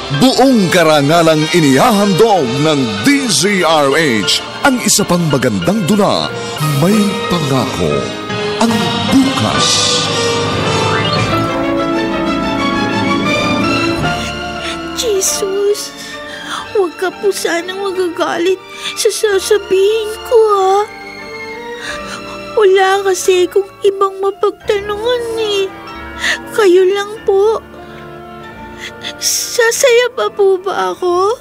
Buong karangalang inihahandog ng DZRH ang isa pang magandang dula, May Pangako, ang bukas. Jesus, huwag ka po sanang magagalit sa sasabihin ko, ha? Wala kasi kung ibang mapagtanungan eh. Kayo lang po. Sasaya pa po ba ako?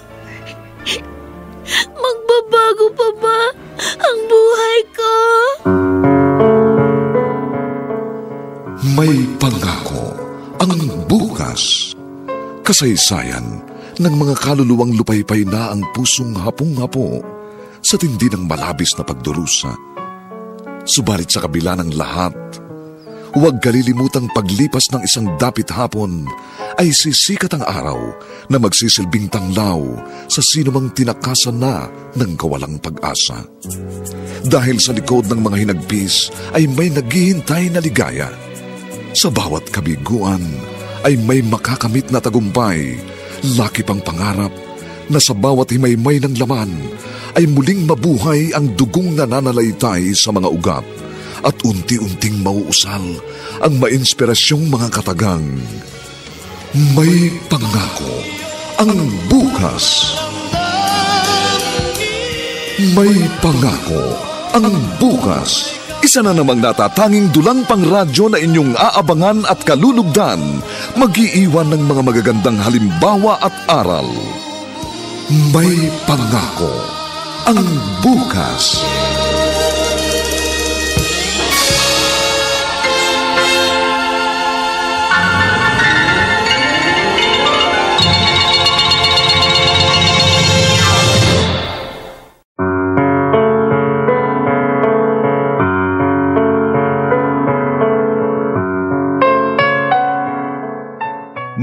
Magbabago pa ba ang buhay ko? May Pangako, ang bukas. Kasaysayan ng mga kaluluwang lupaypay na ang pusong hapong-hapo sa tindi ng malabis na pagdurusa. Subalit sa kabila ng lahat, huwag kalilimutang paglipas ng isang dapit hapon ay sisikat ang araw na magsisilbing tanglaw sa sinumang tinakasan na ng kawalang pag-asa. Dahil sa likod ng mga hinagpis ay may naghihintay na ligaya. Sa bawat kabiguan ay may makakamit na tagumpay, laki pang pangarap na sa bawat himaymay ng laman ay muling mabuhay ang dugong nananalaytay sa mga ugat at unti-unting mauusal ang mainspirasyong mga katagang. May Pangako, ang bukas. May Pangako, ang bukas. Isa na namang natatanging dulang pangradyo na inyong aabangan at kalulugdan, mag-iiwan ng mga magagandang halimbawa at aral. May Pangako, ang bukas.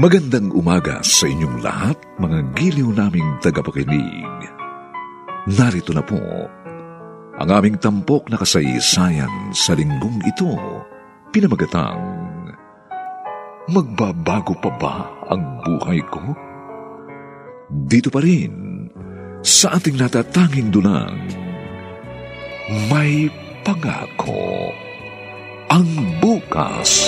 Magandang umaga sa inyong lahat, mga giliw naming tagapakinig. Narito na po ang aming tampok na kasaysayan sa linggong ito, pinamagatang Magbabago pa ba ang buhay ko? Dito pa rin sa ating natatanging dulang May Pangako, ang bukas.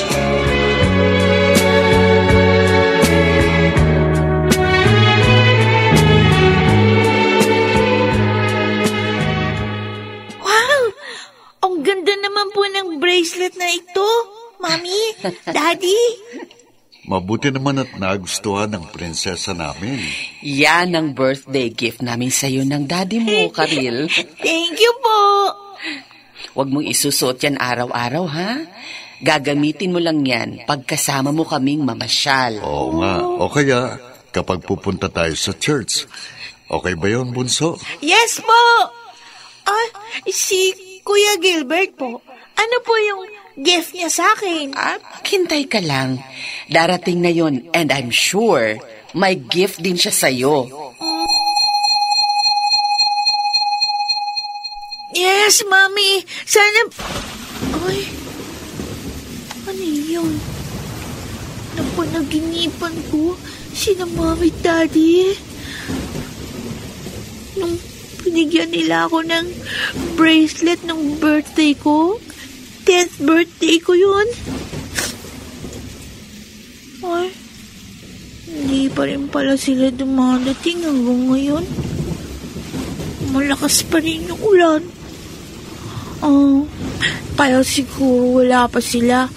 Ganda naman po ng bracelet na ito, Mami, Daddy. Mabuti naman at nagustuhan ng prinsesa namin. Yan ang birthday gift namin sa'yo ng daddy mo, Karil. Thank you po. Huwag mong isusuot yan araw-araw, ha? Gagamitin mo lang yan pagkasama mo kaming mamasyal. Oo nga. O kaya, kapag pupunta tayo sa church. Okay ba yun, Bunso? Yes po. Si Kuya Gilbert po, ano po yung gift niya sa akin? Hintay ka lang. Darating na yon, and I'm sure may gift din siya sa'yo. Yes, Mami. Sana... Ay, ano yun? Napanaginipan ko sina Mami at Daddy. Nung binigyan nila ako ng bracelet ng birthday ko. 10th birthday ko yun. Ay, hindi pa rin pala sila dumadating hanggang ngayon. Malakas pa rin yung ulan. Kaya siguro wala pa sila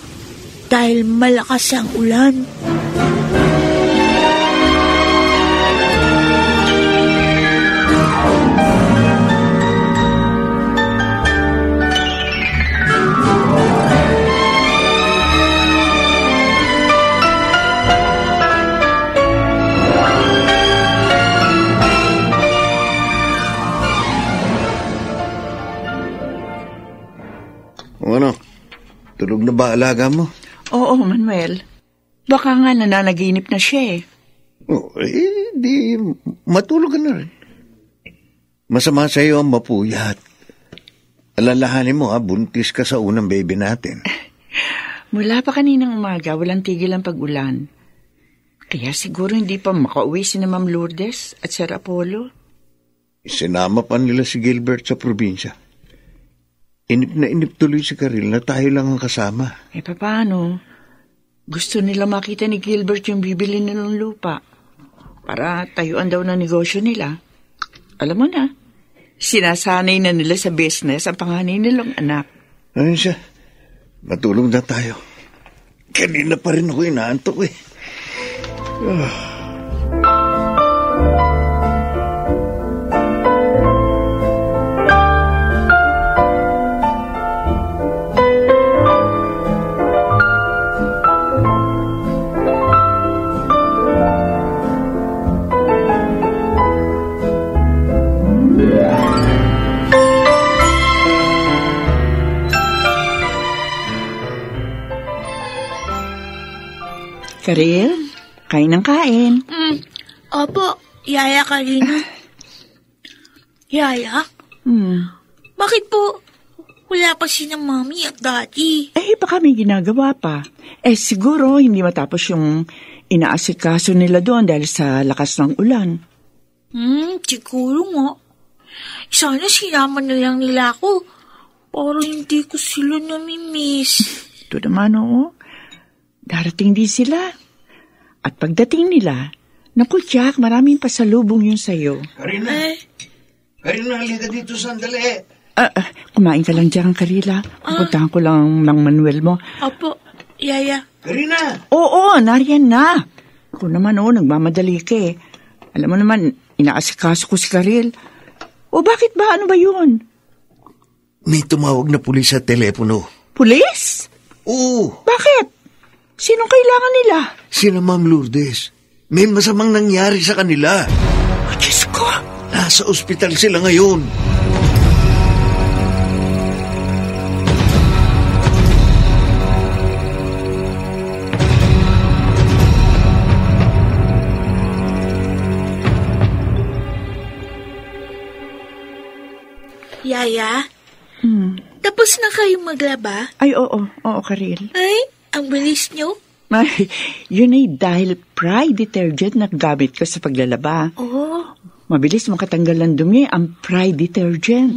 dahil malakas ang ulan. Ano? Tulog na ba alaga mo? Oo, Manuel. Baka nga nananaginip na siya eh. Di matulog ka na rin. Masama sa iyo ang mapuyat. Alalahanin mo buntis ka sa unang baby natin. Mula pa kaninang umaga, walang tigil ang pag-ulan. Kaya siguro hindi pa makauwi si na Ma'am Lourdes at Sir Apollo. Sinama pa nila si Gilbert sa probinsya. Inip na inip tuloy si Karil na tayo lang ang kasama. Paano? Gusto nila makita ni Gilbert yung bibili nilang lupa para tayuan daw na negosyo nila. Alam mo na, sinasanay na nila sa business ang panganay nilang anak. Ayun siya, matulog na tayo. Kanina pa rin ako inaantok eh. Karil, kain ng kain. Opo, Yaya Karina. Yaya? Bakit po wala pa si na Mami at Daddy? Baka may ginagawa pa. Siguro hindi matapos yung inaasikaso nila doon dahil sa lakas ng ulan. Siguro nga. Sana sinama na lang nila ako para hindi ko sila namimiss. Ito naman, oo. Darating din sila. At pagdating nila, naku, Jack, maraming pasalubong yun sa'yo. Karina, halika dito sandali. Kumain ka lang dyan, Karila. Pupuntahan ko lang Mang Manuel mo. Opo, Yaya. Karina! Oo, nariyan na. Ako naman, nagmamadali ka eh. Alam mo naman, inaasikaso ko si Karil. O bakit ba? Ano ba yun? May tumawag na pulis sa telepono. Pulis? Oo. Bakit? Sinong kailangan nila? Sina Ma'am Lourdes. May masamang nangyari sa kanila. Diyos ko! Nasa ospital sila ngayon. Yaya? Tapos na kayong maglaba? Ay, oo, Karil. Ay, ang bilis nyo. Ay, yun ay dahil Pride detergent na gamit ko sa paglalaba. Oh. Mabilis makatanggal ng dumi ang Pride detergent.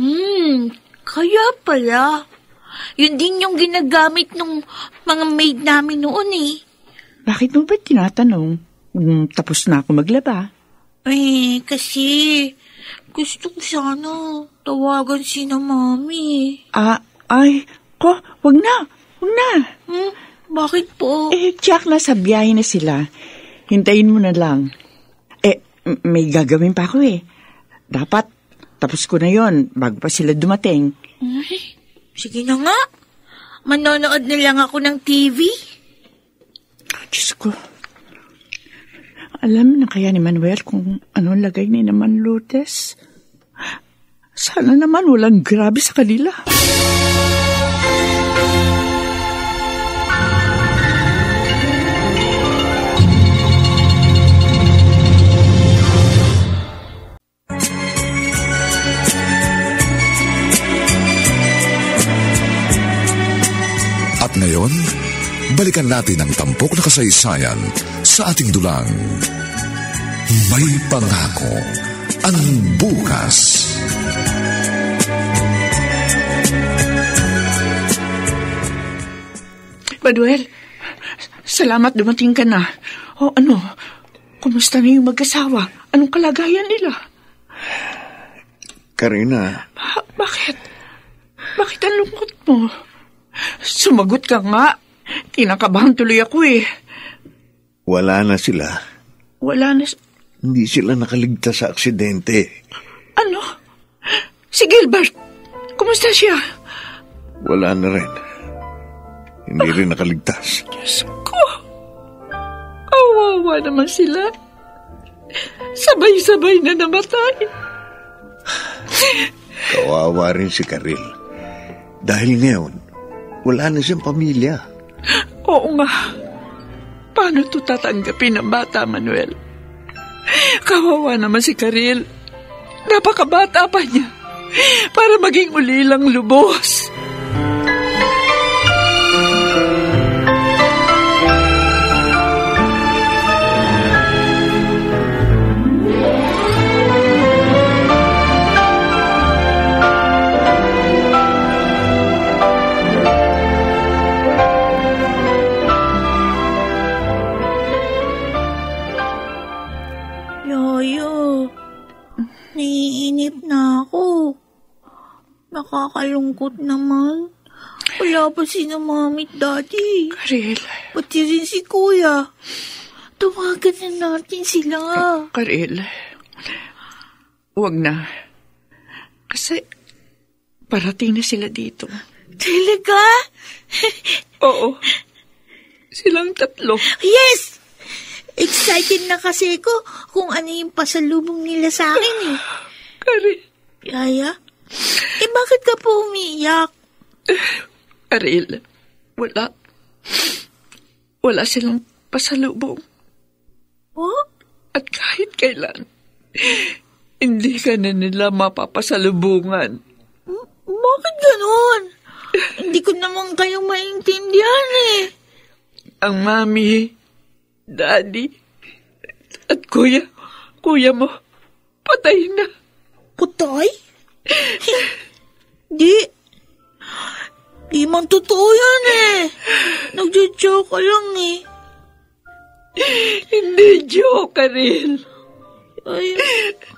Kaya pala. Yun din yung ginagamit ng mga maid namin noon eh. Bakit mo ba tinatanong? Tapos na ako maglaba. Kasi gusto ko sana tawagan si na Mami. Wag na. Bakit po? Jack, nasa biyahe na sila. Hintayin mo na lang. May gagawin pa ako eh. Dapat, tapos ko na yon bago pa sila dumating. Sige na nga. Manonood na lang ako ng TV. Diyos ko. Alam na kaya ni Manuel kung anong lagay ni naman Lourdes? Sana naman walang grabe sa kanila. At ngayon, balikan natin ang tampok na kasaysayan sa ating dulang. May pangako ang bukas. Manuel, salamat dumating ka na. Kumusta na yung mag-asawa? Anong kalagayan nila? Karina. Bakit? Bakit ang lungkot mo? Sumagot ka nga. Kinakabahan tuloy ako eh. Wala na sila. Wala na... Hindi sila nakaligtas sa aksidente. Ano? Si Gilbert, kumusta siya? Wala na rin. Hindi rin nakaligtas. Diyos ko. Kawawa naman sila. Sabay-sabay na namatay. Kawawa rin si Karil. Dahil ngayon, wala na siyang pamilya. Oo nga. Paano ito tatanggapin ng bata, Manuel? Kawawa naman si Karil. Napakabata pa niya para maging ulilang lubos. Yaya, naiinip na ako. Nakakalungkot naman. Wala pa si na mami at daddy. Karel. Pati rin si kuya. Tumagan na natin sila. Karel, huwag na. Kasi parating na sila dito. Talaga? Oo. Silang tatlo. Yes! Excited na kasi ko kung ano yung pasalubong nila sa akin eh. Karel. Yaya? Bakit ka po umiiyak? Karel, wala silang pasalubong. Oh? At kahit kailan, hindi ka na nila mapapasalubungan. Bakit ganon? Hindi ko naman kayo maintindihan eh. Ang mami, daddy, at kuya mo, patay na. Patay? Di man totoo yan eh. Nagjo-joke ka lang eh. Hindi joke, Karel. Ay,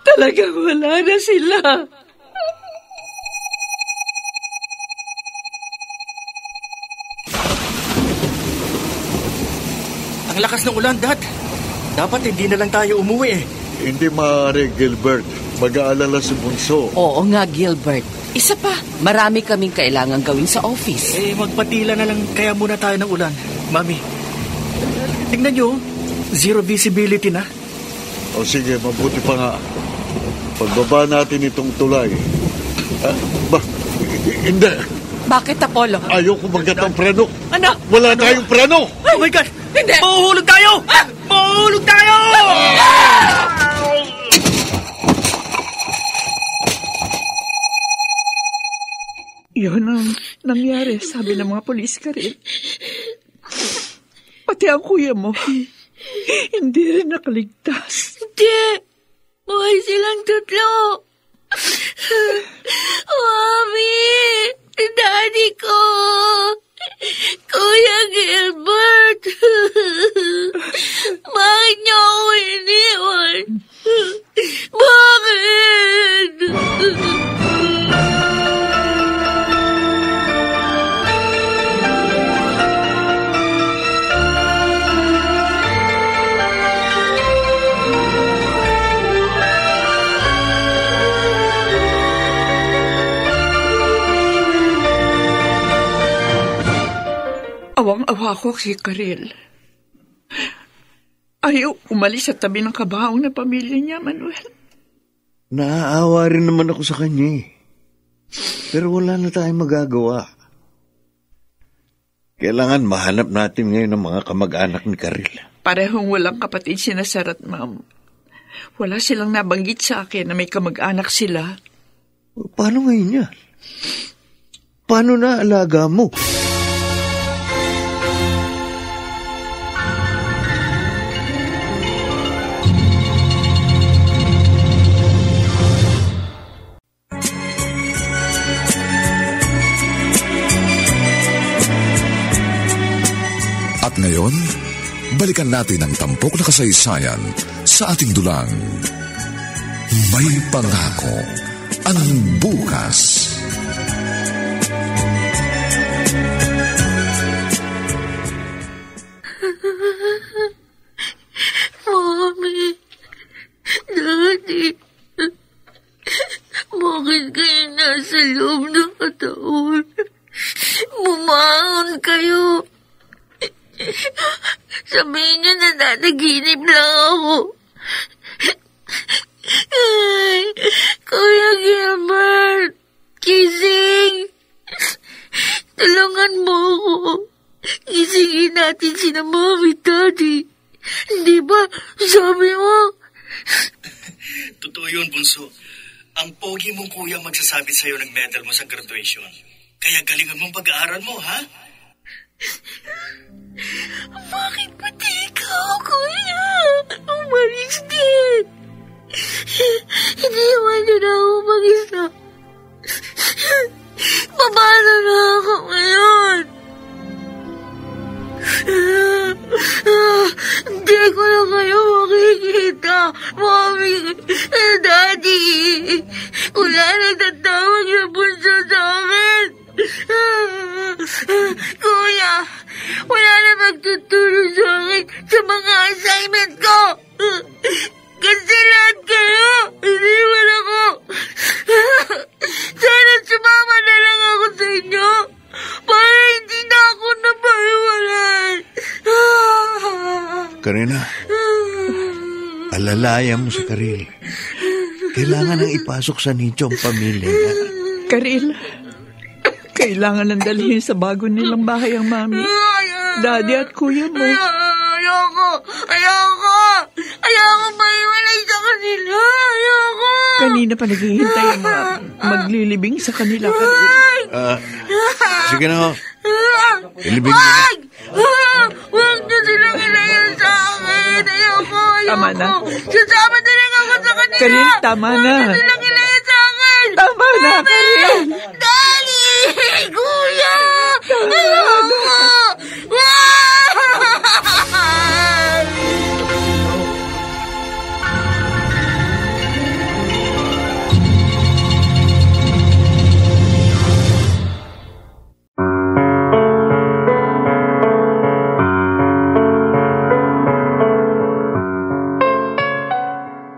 Talagang wala na sila. Ang lakas ng ulan, Dad. Dapat hindi na lang tayo umuwi eh. Hindi maaari, Gilbert. Mag-aalala si Bunso. Oo nga, Gilbert. Isa pa, marami kaming kailangan gawin sa office. Magpatila na lang kaya muna tayo ng ulan. Mami, tingnan nyo, zero visibility na. O sige, mabuti pa nga. Pagbaba natin itong tulay. Hindi. Bakit, Apollo? Ayoko magat ang preno. Ano? Wala tayong preno. Oh my God! Hindi! Mahuhulog tayo! Mahuhulog tayo! Yun ang nangyari, sabi ng mga polis, Karel. Pati ang kuya mo, hindi rin nakaligtas. hindi. Buhay silang tatlo. Mami, daddy ko. Kuya Gilbert. Bakit niyo ako iniwan? Bakit? Awang-awa ko si Karel. Ayaw umalis sa tabi ng kabaong na pamilya niya, Manuel. Naaawa rin naman ako sa kanya eh. Pero wala na tayong magagawa. Kailangan mahanap natin ngayon ang mga kamag-anak ni Karel. Parehong walang kapatid si Nasar at Ma'am. Wala silang nabanggit sa akin na may kamag-anak sila. Paano ngayon yan? Paano na alaga mo? At ngayon, balikan natin ang tampok na kasaysayan sa ating dulang. May pangako ang bukas. Mami, Daddy, bakit kayo nasa loob ng katawan? Bumangon kayo. Sabihin niyo na nanaginip lang ako. Ay, Kuya Gilbert, gising. Tulungan mo ako. Gisingin natin sina Mami, Daddy. Hindi ba? Sabi mo. Totoo yun, Bunso. Ang pogi mong kuya magsasabi sa'yo ng medal mo sa graduation. Kaya galingan mong pag-aaral mo, ha? Bakit pati ikaw, Kuya? Umalis din. Hindi naman na ako mag-isa. Paano na ako ngayon? Hindi ko na kayo makikita. Mommy, Daddy, wala nang tatawag na bunso sa akin. Kuya, wala na magtuturo sa akin sa mga assignment ko. Kasi lahat kayo, iniwan ako. Sana sumama na lang ako sa inyo para hindi na ako napaiwalan. Karina, alalayan mo si Karil. Kailangan nang ipasok sa nicho ang pamilya. Karil, kailangan nang dalhin sa bago nilang bahay ang mami, daddy at kuya mo. Ayoko maiwalay sa kanila. Ayoko. Kanina pa naghihintay ang maglilibing sa kanila, Karil. Sige na ho. Ilibing nila. Huwag na silang ilayan sa akin. Ayoko. Tama na. Sasama na lang ako sa kanila. Karil, tama na. Huwag na silang ilayan sa akin. Tama na, Karil. Daddy! Kuya! Ayoko!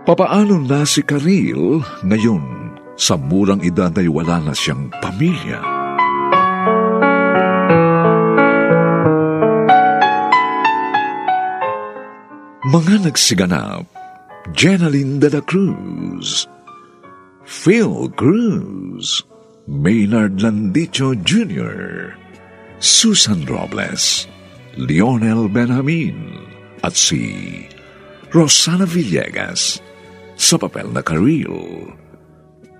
Papaano na si Karil ngayon sa murang edad ay wala na siyang pamilya? Mga nagsiganap: Jenaline de la Cruz, Phil Cruz, Maynard Landicho Jr., Susan Robles, Lionel Benjamin, at si Rosana Villegas sa papel na Karil.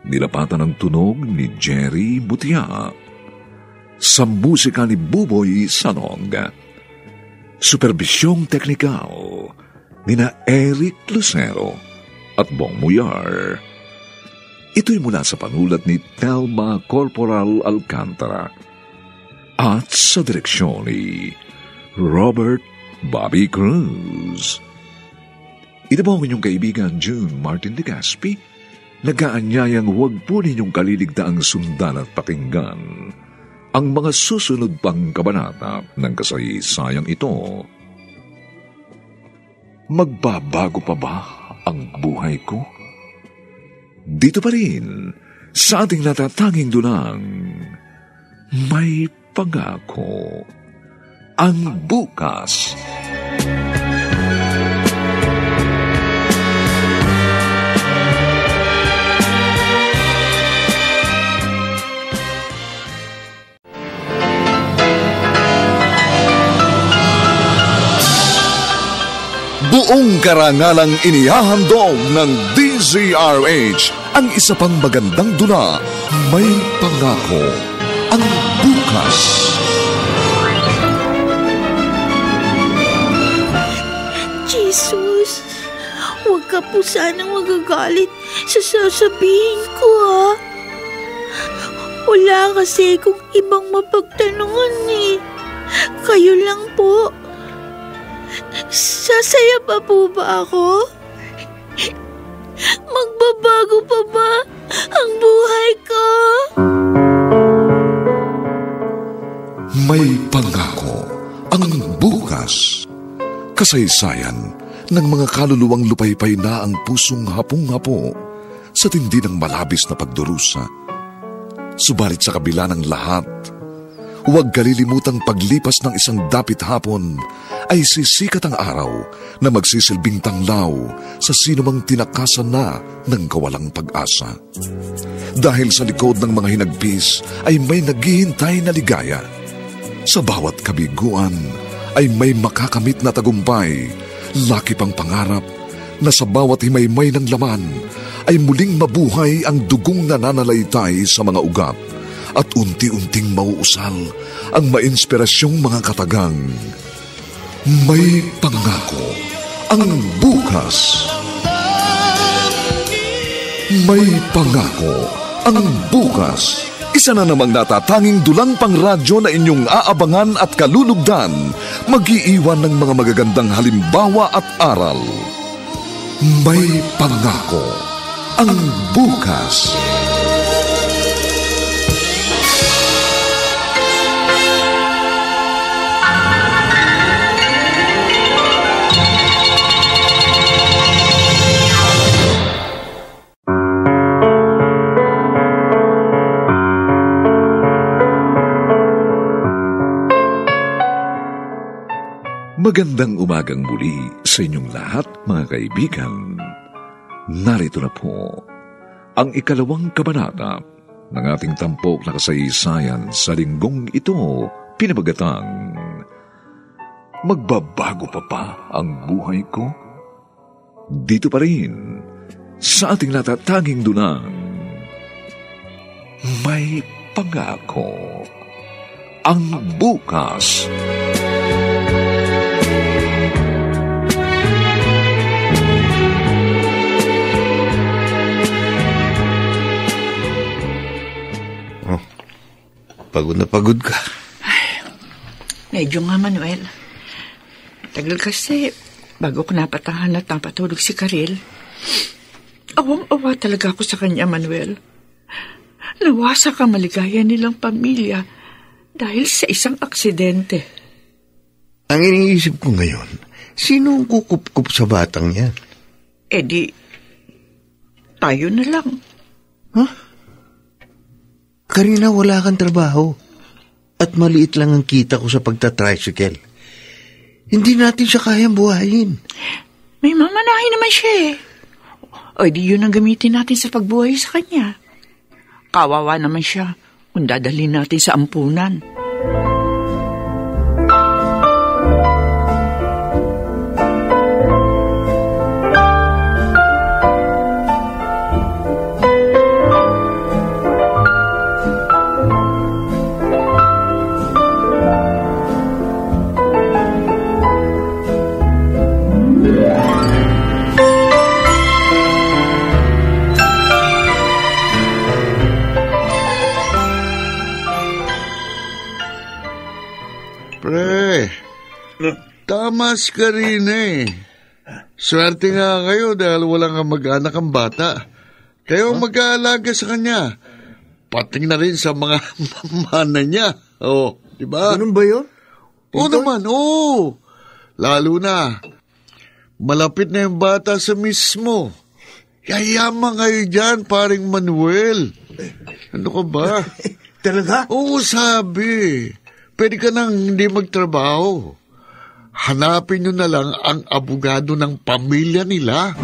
Nilapatan ang tunog ni Jerry Butia. Sa musika ni Buboy Sanog. Superbisyong teknikal nina Eric Lucero at Bong Muyar. Ito'y mula sa panulat ni Telma Corporal Alcantara at sa direksyon ni Robert Bobby Cruz. Ito po ang inyong kaibigan June Martin de Gaspi, nag-aanyayang huwag po ninyong kaliligtaang sundan at pakinggan ang mga susunod pang kabanata ng kasaysayang ito. Magbabago pa ba ang buhay ko? Dito pa rin, sa ating natatanging dunang, may pangako ang bukas. Buong karangalang inihahandog ng DZRH ang isa pang magandang dula, May Pangako ang Bukas. Jesus, huwag ka po sanang magagalit sa sasabihin ko, ha? Wala kasi kung ibang mapagtanungan eh. Kayo lang po. Sasaya pa po ba ako? Magbabago pa ba ang buhay ko? May Pangako ang Bukas. Kasaysayan ng mga kaluluwang lupaypay na ang pusong hapong-hapo sa tindi ng malabis na pagdurusa. Subalit sa kabila ng lahat, huwag kalilimutang paglipas ng isang dapit hapon ay sisikat ang araw na magsisilbing tanglaw sa sinumang tinakasan na ng kawalang pag-asa. Dahil sa likod ng mga hinagpis ay may naghihintay na ligaya. Sa bawat kabiguan ay may makakamit na tagumpay, laki pang pangarap na sa bawat himaymay ng laman ay muling mabuhay ang dugong nananalaytay sa mga ugat at unti-unting mauusal ang mainspirasyong mga katagang. May Pangako ang Bukas. May Pangako ang Bukas. Isa na namang natatanging dulang pangradyo na inyong aabangan at kalulugdan, mag-iiwan ng mga magagandang halimbawa at aral. May pangako ang bukas. Magandang umagang muli sa inyong lahat, mga kaibigan. Narito na po ang ikalawang kabanata ng ating tampok na kasaysayan sa linggong ito, pinabagatang Magbabago pa ba ang buhay ko? Dito pa rin sa ating natatanging dunang May Pangako ang bukas. Pagod na pagod ka. Ay, medyo nga, Manuel. Tagal kasi, bago ko napatahan at napatulog si Karil. Awang-awa talaga ako sa kanya, Manuel. Nawasak ang maligaya nilang pamilya dahil sa isang aksidente. Ang iniisip ko ngayon, sino ang kukup-kup sa batang yan? Eh di, tayo na lang. Huh? Karina, wala kang trabaho. At maliit lang ang kita ko sa pagta-tricycle. Hindi natin siya kayang buhayin. May mamanahin naman siya eh. O di yun ang gamitin natin sa pagbuhay sa kanya. Kawawa naman siya kung dadalhin natin sa ampunan. Tamas ka rin eh. Swerte nga kayo dahil walang kamag-anak ang bata. Kayo mag-aalaga sa kanya. Pating na rin sa mga mana niya. Oh, di ba? Ganun ba yun? Oo naman, oo. Lalo na, malapit na yung bata sa mismo. Yayaman kayo dyan, paring Manuel. Ano ka ba? Talaga? Oo, sabi. Pwede ka nang hindi magtrabaho. Hanapin nyo na lang ang abogado ng pamilya nila.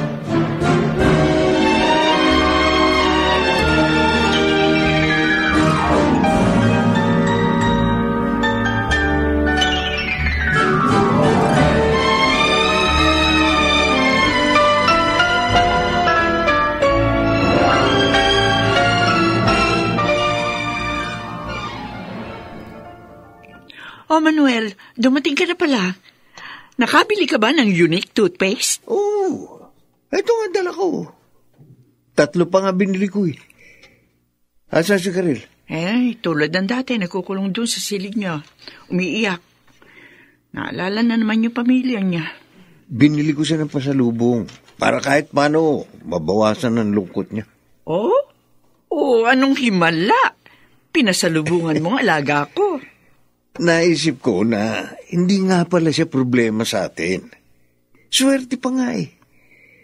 Oh, Manuel, dumating ka na pala. Nakabili ka ba ng unique toothpaste? Oo. Ito nga dala ko. 3 pa nga binili ko eh. Asa si Karil? Eh, tulad ng dati, nagkukulong doon sa silid niya. Umiiyak. Naalala na naman yung pamilya niya. Binili ko siya ng pasalubong para kahit paano mabawasan ang lungkot niya. Oh? Oh, anong himala? Pinasalubungan mo ang alaga ko. Naisip ko na hindi nga pala siya problema sa atin. Swerte pa nga eh.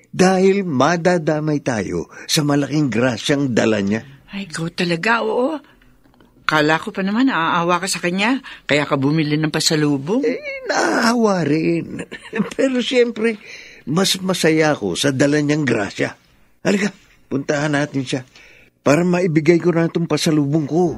Dahil madadamay tayo sa malaking grasyang dala niya. Ay, go talaga, oo. Kala ko pa naman naaawa ka sa kanya, kaya ka bumili ng pasalubong. Eh, naawa rin. Pero siyempre, mas masaya ako sa dala niyang grasya. Halika, puntahan natin siya para maibigay ko na itong pasalubong ko.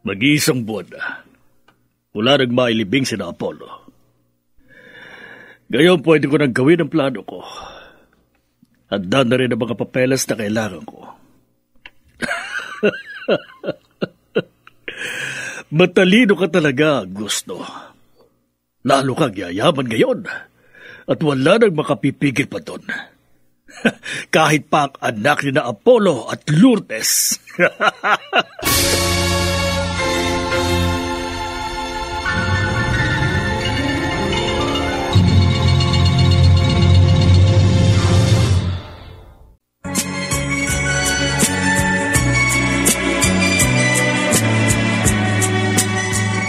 Mag-iisang buwan na. Wala nang mailibing si Apollo. Ngayon pwede ko nang gawin ang plano ko. Handa na rin ang mga papeles na kailangan ko. Matalino ka talaga, Augusto. Lalo kang yayaman ngayon. At wala nang makapipigil pa doon. Kahit pa ang anak ni na Apollo at Lourdes.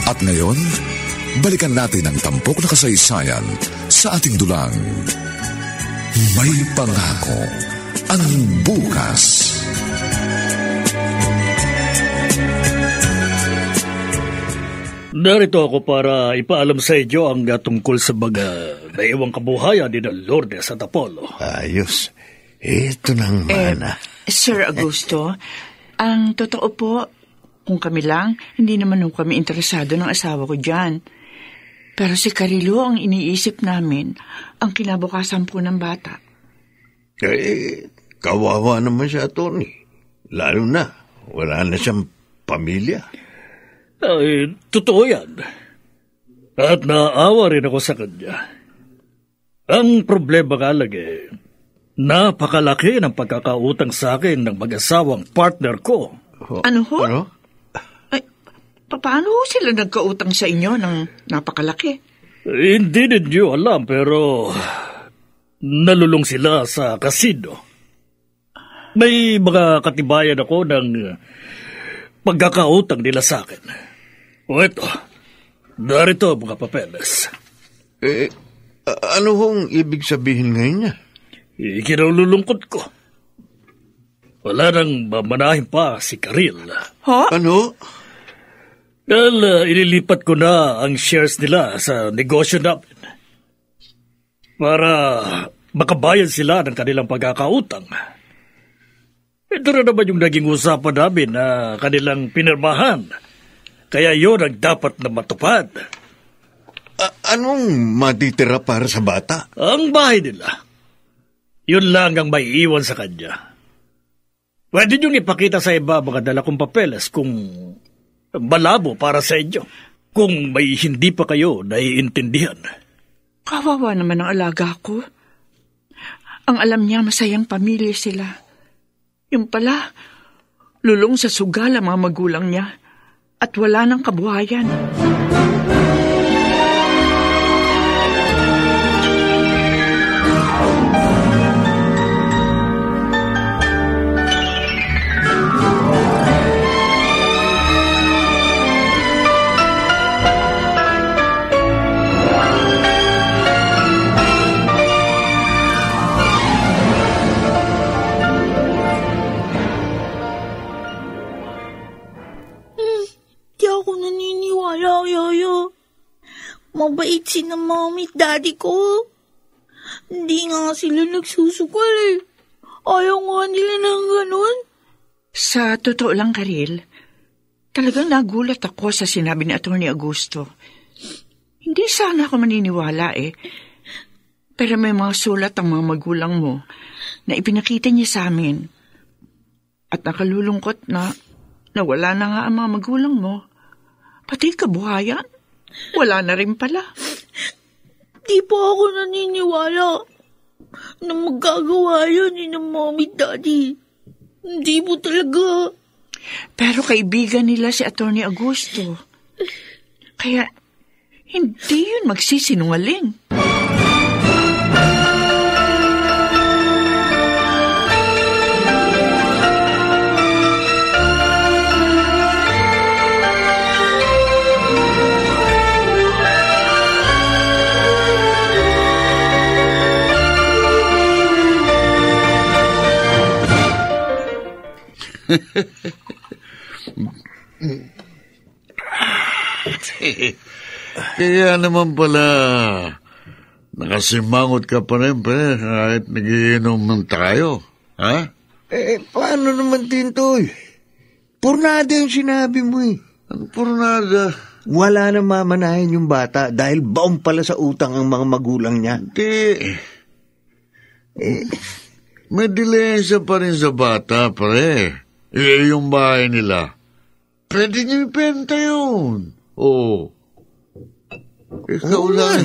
At ngayon, balikan natin ang tampok na kasaysayan sa ating dulang. May pangako ang bukas. Narito ako para ipaalam sa inyo ang tungkol sa mga naiwang kabuhayan ni Lourdes at Apollo. Ayos. Ito nang mana. Sir Augusto, ang totoo po, kung kami lang, hindi naman kami interesado ng asawa ko dyan. Pero si Carilo ang iniisip namin, ang kinabukasan po ng bata. Kawawa naman siya, Tony. Lalo na, wala na siyang pamilya. Ay, totoo yan. At naawa rin ako sa kanya. Ang problema nga lang napakalaki ng pagkakautang sa akin ng mag-asawang partner ko. Ano ho? Ano? Paano sila nagkautang sa inyo ng napakalaki? Hindi ninyo alam, pero nalulong sila sa kasino. May mga katibayan ako ng pagkakautang nila sa akin. O eto, narito mga papeles. Ano hong ibig sabihin ngayon niya? Ikinalulungkot ko. Wala nang mamanahin pa si Karil. Ha? Ano? Dahil ililipat ko na ang shares nila sa negosyo namin para makabayad sila ng kanilang pagkakautang. Ito na naman yung naging usapan namin na kanilang pinirmahan. Kaya yun ang dapat na matupad. Anong matitira para sa bata? Ang bahay nila. Yun lang ang may iwan sa kanya. Pwede niyong ipakita sa iba mga dala kong papeles kung malabo para sa inyo. Kung may hindi pa kayo naiintindihan. Kawawa naman ang alaga ko. Ang alam niya masayang pamilya sila. Yung pala, lulong sa sugal ang mga magulang niya at wala ng kabuhayan. Mabait si na mommy at daddy ko. Hindi nga sila nagsusukal Ayaw nga nila ng ganun. Sa totoo lang, Karil, talagang nagulat ako sa sinabi ni Atty. Augusto. Hindi sana ako maniniwala Pero may mga sulat ang mga magulang mo na ipinakita niya sa amin. At nakalulungkot na wala na nga ang mga magulang mo. Pati kabuhayan. Wala na rin pala. Di pa ako naniniwala na magagawa yun ni mommy at daddy. Hindi mo talaga. Pero kaibigan nila si Atty. Augusto. Kaya hindi yun magsisinungaling. Kaya naman pala nakasimangot ka pa rin kahit nagiinom ng tayo, ha? Paano naman din to? Purnada yung sinabi mo Ano purnada? Wala na mamanahin yung bata dahil baon pala sa utang ang mga magulang niya. Hindi. May dilensya pa rin sa bata, pare. Yung bahay nila, pwede niyo ibenta yun. Oo. Ikaw lang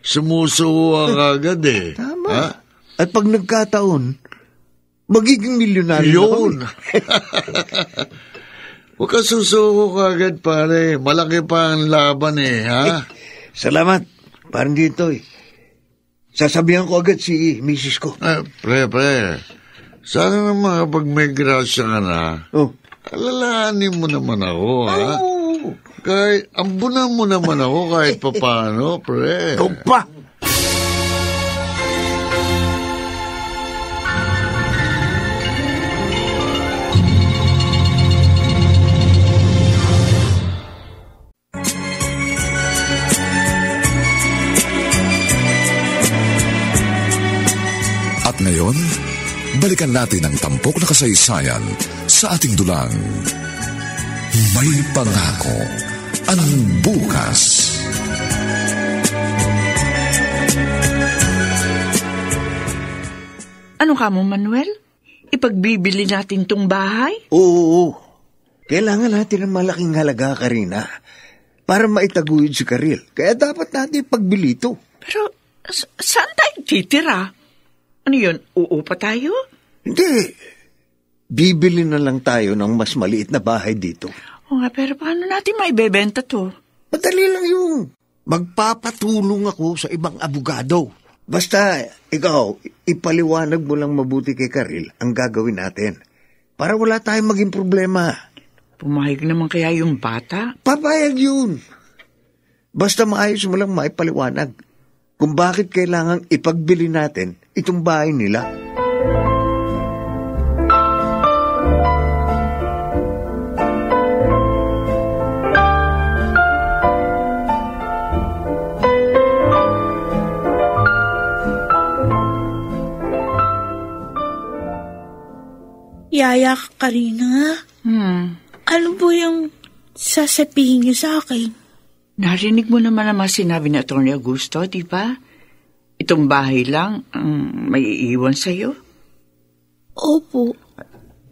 sumusuwa ka agad eh. Tama. Ha? At pag nagkataon, magiging milyonaryo yun. Huwag ka susuko ka agad, pare. Malaki pa ang laban eh, ha? Salamat. Parang dito eh. Sasabihan ko agad si misis ko. Pre. Sana naman kapag may grasya ka na, alalahanin mo naman ako, ha? Kahit, ambunan mo naman ako kahit papano, pre. Ikaw pa! At ngayon, balikan natin ang tampok na kasaysayan sa ating dulang. May pangako ang bukas. Ano ka mo, Manuel? Ipagbibili natin tong bahay? Oo. Kailangan natin ng malaking halaga, Karina, para maitaguyod si Karil. Kaya dapat natin pagbili ito. Pero saan tayo titira? Ano yun, uupa tayo? Hindi. Bibili na lang tayo ng mas maliit na bahay dito. O nga, pero paano natin maibebenta to? Madali lang yung magpapatulong ako sa ibang abogado. Basta, ikaw, ipaliwanag mo lang mabuti kay Karil ang gagawin natin. Para wala tayong maging problema. Pumayag naman kaya yung bata? Papayag yun. Basta maayos mo lang maipaliwanag kung bakit kailangang ipagbili natin itong bahay nila. Yaya, Karina? Ano po yung sasabihin niyo sa akin? Narinig mo naman ang sinabi ni Atty. Augusto, di ba? Itong bahay lang may iiwan sa'yo. Opo.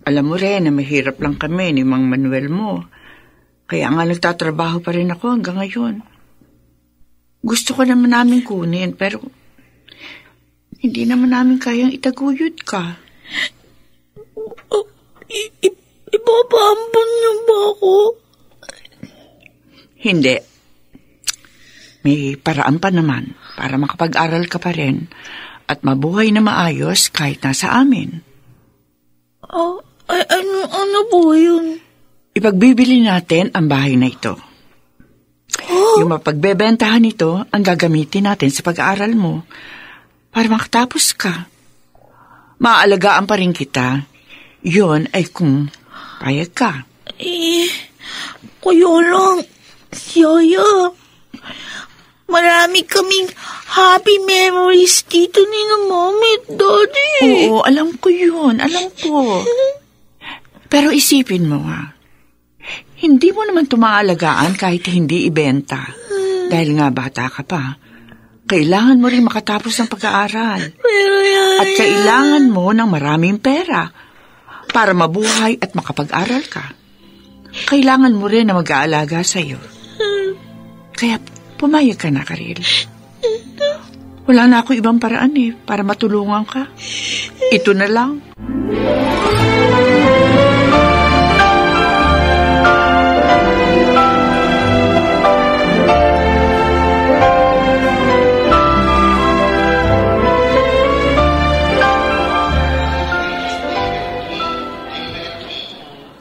Alam mo rin na mahirap lang kami ni Mang Manuel mo. Kaya nga nagtatrabaho pa rin ako hanggang ngayon. Gusto ko naman namin kunin, pero hindi naman namin kayang itaguyod ka. Ipapaambon niyo ba ako? Hindi. May paraan pa naman para makapag-aral ka pa rin at mabuhay na maayos kahit nasa amin. Ano po yun? Ipagbibili natin ang bahay na ito. Yung mapagbebentahan nito ang gagamitin natin sa pag-aaral mo para makatapos ka. Maaalagaan pa rin kita. Yun ay kung payag ka. Kaya lang, Yaya. Marami kaming happy memories dito ni na Mommy at Daddy. Oo, alam ko yun. Alam ko. Pero isipin mo hindi mo naman tumaalagaan kahit hindi ibenta. Dahil nga bata ka pa. Kailangan mo rin makatapos ng pag-aaral. Pero Yaya. At kailangan mo ng maraming pera para mabuhay at makapag-aral ka. Kailangan mo rin na mag-aalaga sa'yo. Kaya pumayag ka na, Karil. Wala na ako ibang paraan para matulungan ka. Ito na lang.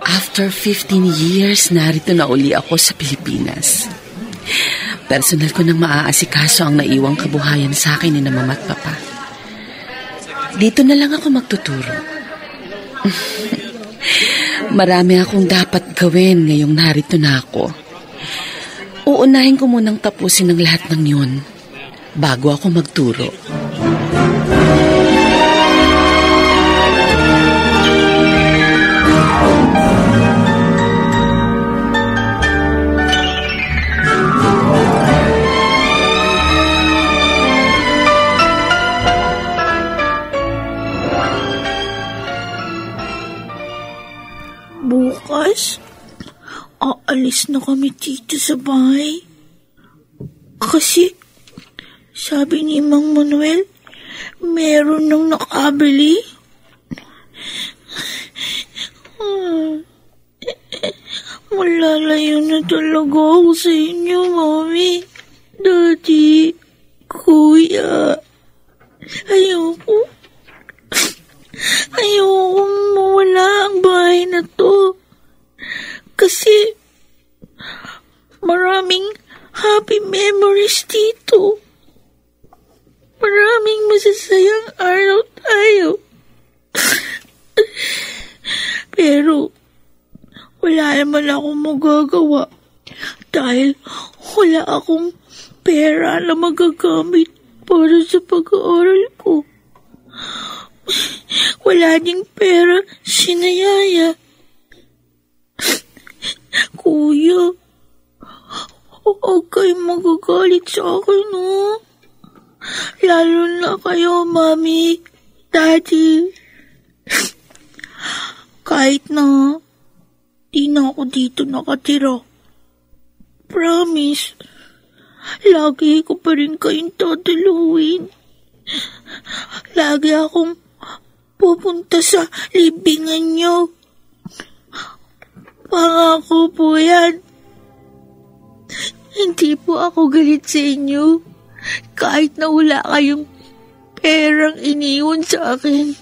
After 15 years, narito na uli ako sa Pilipinas. Personal ko nang maaasikaso ang naiwang kabuhayan sa akin ni na mama at papa. Dito na lang ako magtuturo. Marami akong dapat gawin ngayong narito na ako. Uunahin ko munang tapusin ang lahat ng yun bago ako magturo. aalis na kami dito sa bahay. Kasi, sabi ni Mang Manuel, meron nang nakabili. Malalayo na talaga ako sa inyo, Mami, Daddy, Kuya. Ayoko mawala ang bahay na to. Kasi maraming happy memories dito. Maraming masasayang araw tayo. Pero wala naman akong magagawa dahil wala akong pera na magagamit para sa pag-aaral ko. Wala ding pera si Yaya. Kuya, huwag kayong magagalit sa akin, no? Lalo na kayo, Mami, Daddy. Kahit na di na ako dito nakatira. Promise, lagi ko pa rin kayong tataluin. Lagi akong pupunta sa libingan nyo. Pangako po yan. Hindi po ako galit sa inyo. Kahit na wala kayong perang iniwan sa akin.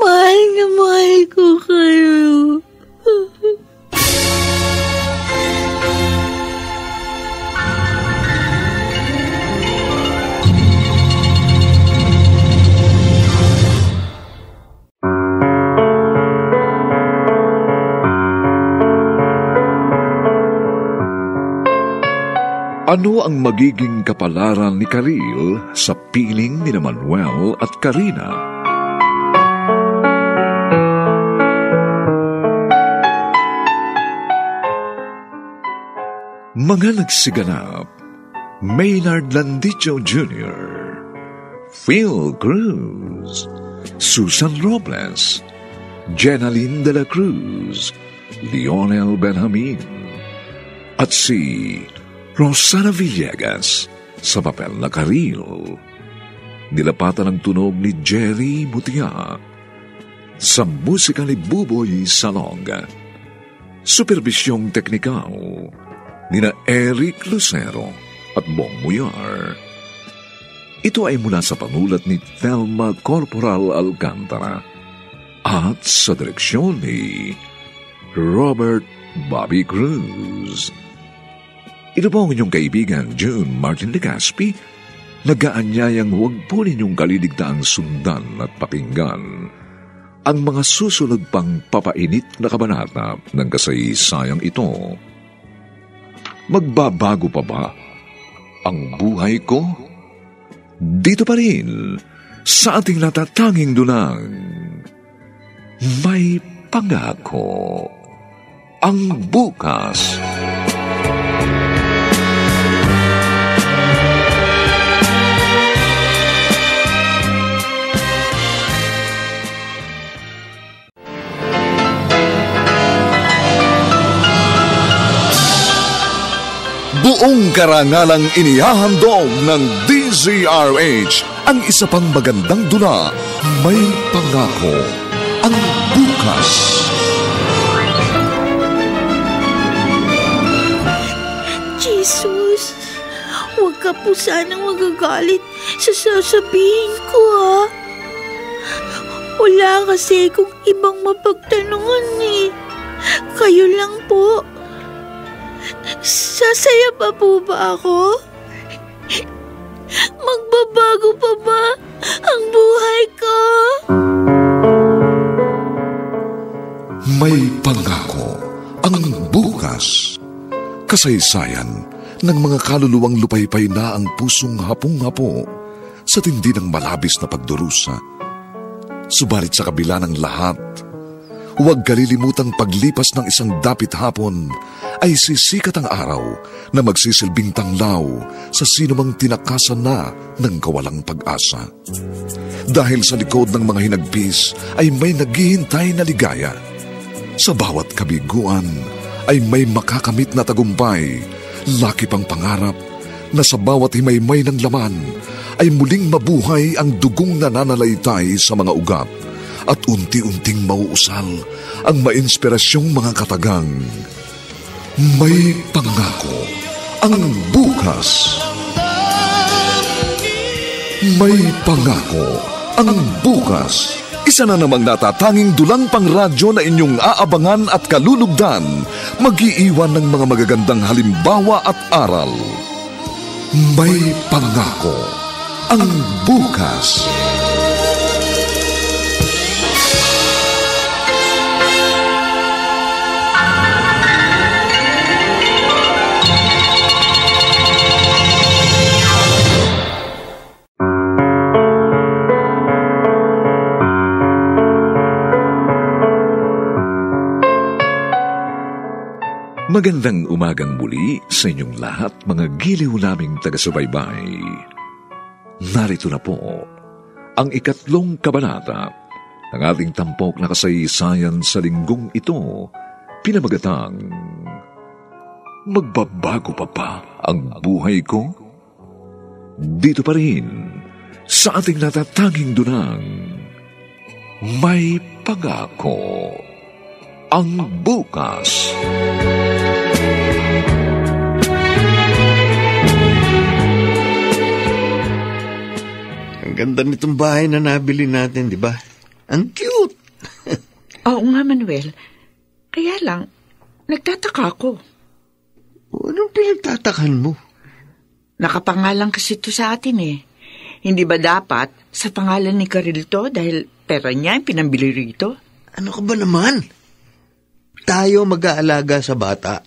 Mahal na mahal ko kayo. Ano ang magiging kapalaran ni Karil sa piling ni Manuel at Karina? Mga nagsiganap: Maynard Landicho Jr., Phil Cruz, Susan Robles, Jenaline de la Cruz, Lionel Benjamin, at si Rosana Villegas sa papel na Karil. Nilapatan ang tunog ni Jerry Mutia. Sa musika ni Buboy Salong. Supervisyong teknikal nina Eric Lucero at Bong Muyar. Ito ay mula sa panulat ni Thelma Corporal Alcantara at sa direksyon ni Robert Bobby Cruz. Ito po ang inyong kaibigan, June Martin Legaspi, nag-aanyayang huwag po ninyong kaliligtaang sundan at pakinggan ang mga susunod pang papainit na kabanata ng kasaysayang ito. Magbabago pa ba ang buhay ko? Dito pa rin sa ating natatanging dunang May Pangako ang Bukas. Buong karangalang inihahandog ng DZRH ang isa pang magandang dula, May Pangako ang Bukas. Jesus, huwag ka po sanang magagalit sa sasabihin ko, ha? Wala kasi kung ibang mapagtanungan, eh. Kayo lang po. Sasaya pa po ba ako? Magbabago pa ba ang buhay ko? May Pangako ang Bukas. Kasaysayan ng mga kaluluwang lupaypay na ang pusong hapong-hapo sa tindi ng malabis na pagdurusa. Subalit sa kabila ng lahat, huwag kalilimutang paglipas ng isang dapit hapon ay sisikat ang araw na magsisilbing tanglaw sa sinumang tinakasan na ng kawalang pag-asa. Dahil sa likod ng mga hinagpis ay may naghihintay na ligaya. Sa bawat kabiguan ay may makakamit na tagumpay, laki pang pangarap na sa bawat himaymay ng laman ay muling mabuhay ang dugong nananalaytay sa mga ugat at unti-unting mauusal ang mainspirasyong mga katagang. May pangako ang bukas. May pangako ang bukas. Isa na namang natatanging dulang pang radyo na inyong aabangan at kalulugdan, mag-iiwan ng mga magagandang halimbawa at aral. May pangako ang bukas. Magandang umagang muli sa inyong lahat, mga giliw naming taga-subaybay. Narito na po ang 3 kabanata ng ating tampok na kasaysayan sa linggong ito, pinamagatang Magbabago pa ba ang buhay ko? Dito pa rin sa ating natatanging dunang May Pangako ang bukas. Ang ganda nitong bahay na nabili natin, di ba? Ang cute! Oo nga, Manuel. Kaya lang, nagtataka ako. Anong pinagtatakan mo? Nakapangalan kasi ito sa atin eh. Hindi ba dapat sa pangalan ni Carilto dahil pera niya ang pinambili rito? Ano ka ba naman? Tayo mag-aalaga sa bata.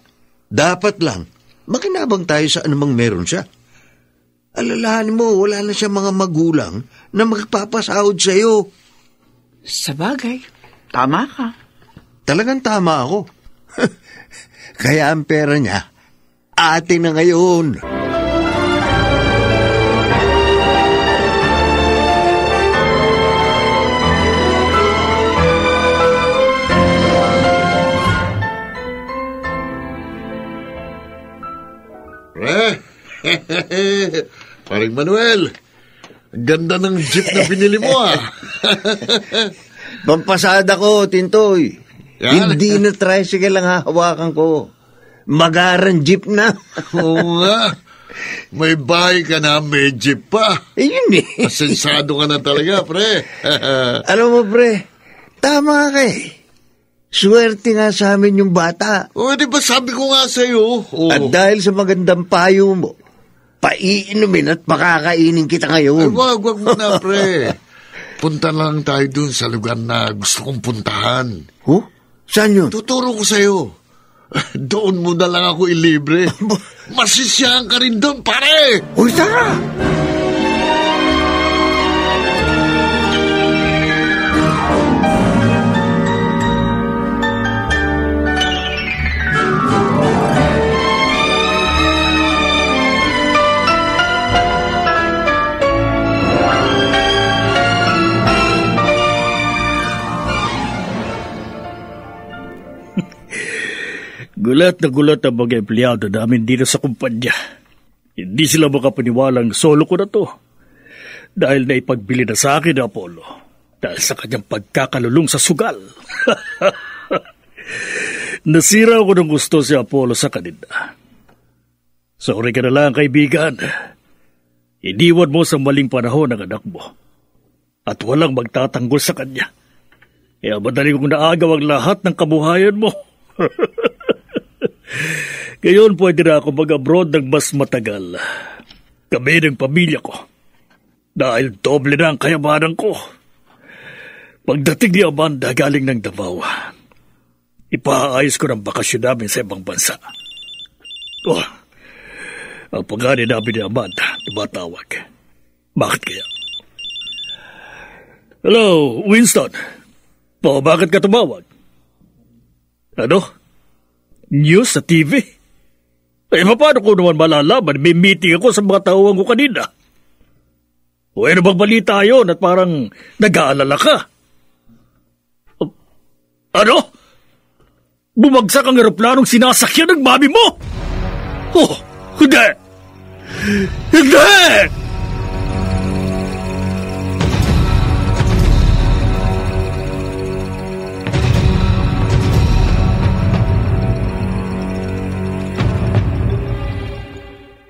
Dapat lang, makinabang tayo sa anumang meron siya. Alalahanin mo, wala na siya mga magulang na magpapasahod sa'yo. Sabagay, tama ka. Talagang tama ako. Kaya ang pera niya, atin na ngayon. Paring Manuel, ang ganda ng jeep na binili mo Pampasada ko, Tintoy. Yan. Hindi na tricycle ang hahawakan ko. Magaran jeep na. Oo nga. May bahay ka na, may jeep pa. Yun eh. Asensado ka na talaga, pre. Alam mo, pre, tama ka eh. Swerte nga sa amin yung bata. O, di ba sabi ko nga sa'yo? At dahil sa magandang payo mo, paiinumin at pakakainin kita ngayon. Ay, wag mo na, pre. Punta lang tayo dun sa lugar na gusto kong puntahan. Huh? Saan yun? Tuturo ko sa'yo. Doon mo na lang ako ilibre. Masisiyahan ka rin doon, pare! Uy, tara! Gulat na gulat ang mga empleyado namin dito sa kumpanya. Hindi sila makapaniwalang solo ko na to. Dahil naipagbili na sa akin ni Apollo. Dahil sa kanyang pagkakalulong sa sugal. Nasira ako ng gusto si Apollo sa kanila. Sorry ka na lang, kaibigan. Iniwan mo sa maling panahon ang anak mo. At walang magtatanggol sa kanya. Kaya madali kong naagaw ang lahat ng kabuhayan mo. Ngayon pwede na ako mag-abroad ng mas matagal. Kami ng pamilya ko. Dahil doble na ang kayamanan ko. Pagdating ni Amanda galing ng Davao, ipaayos ko ng bakasyon namin sa ibang bansa. Ang pagani namin ni Amanda, tumatawag. Bakit kaya? Hello, Winston. Bakit ka tumawag? Ano? News sa TV? Paano ko naman malalaman? May meeting ako sa mga tauhan ko kanina. O ano bang balita yun at parang nag-aalala ka? Ano? Bumagsak ang eroplanong sinasakyan ng mami mo! Oh, hindi! Hindi!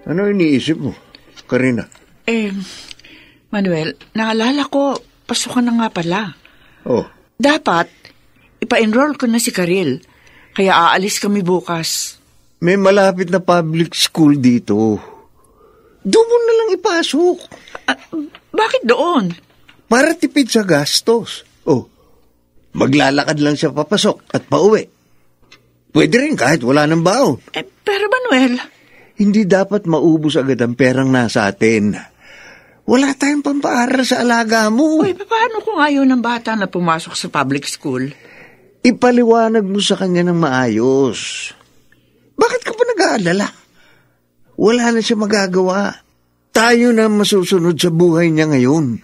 Ano iniisip mo, Karina? Manuel, naalala ko, pasukan na nga pala. Oh, Dapat, ipa-enroll ko na si Karil. Kaya aalis kami bukas. may malapit na public school dito. Doon mo na lang ipasok. Bakit doon? Para tipid sa gastos. Oh, maglalakad lang siya papasok at pauwi. Pwede rin kahit wala ng baon. Pero Manuel... Hindi dapat maubos agad ang perang nasa atin. Wala tayong pampaaral sa alaga mo. Uy, paano kung ayaw ng bata na pumasok sa public school? Ipaliwanag mo sa kanya ng maayos. Bakit ka pa nag-aalala? Wala na siya magagawa. Tayo na masusunod sa buhay niya ngayon.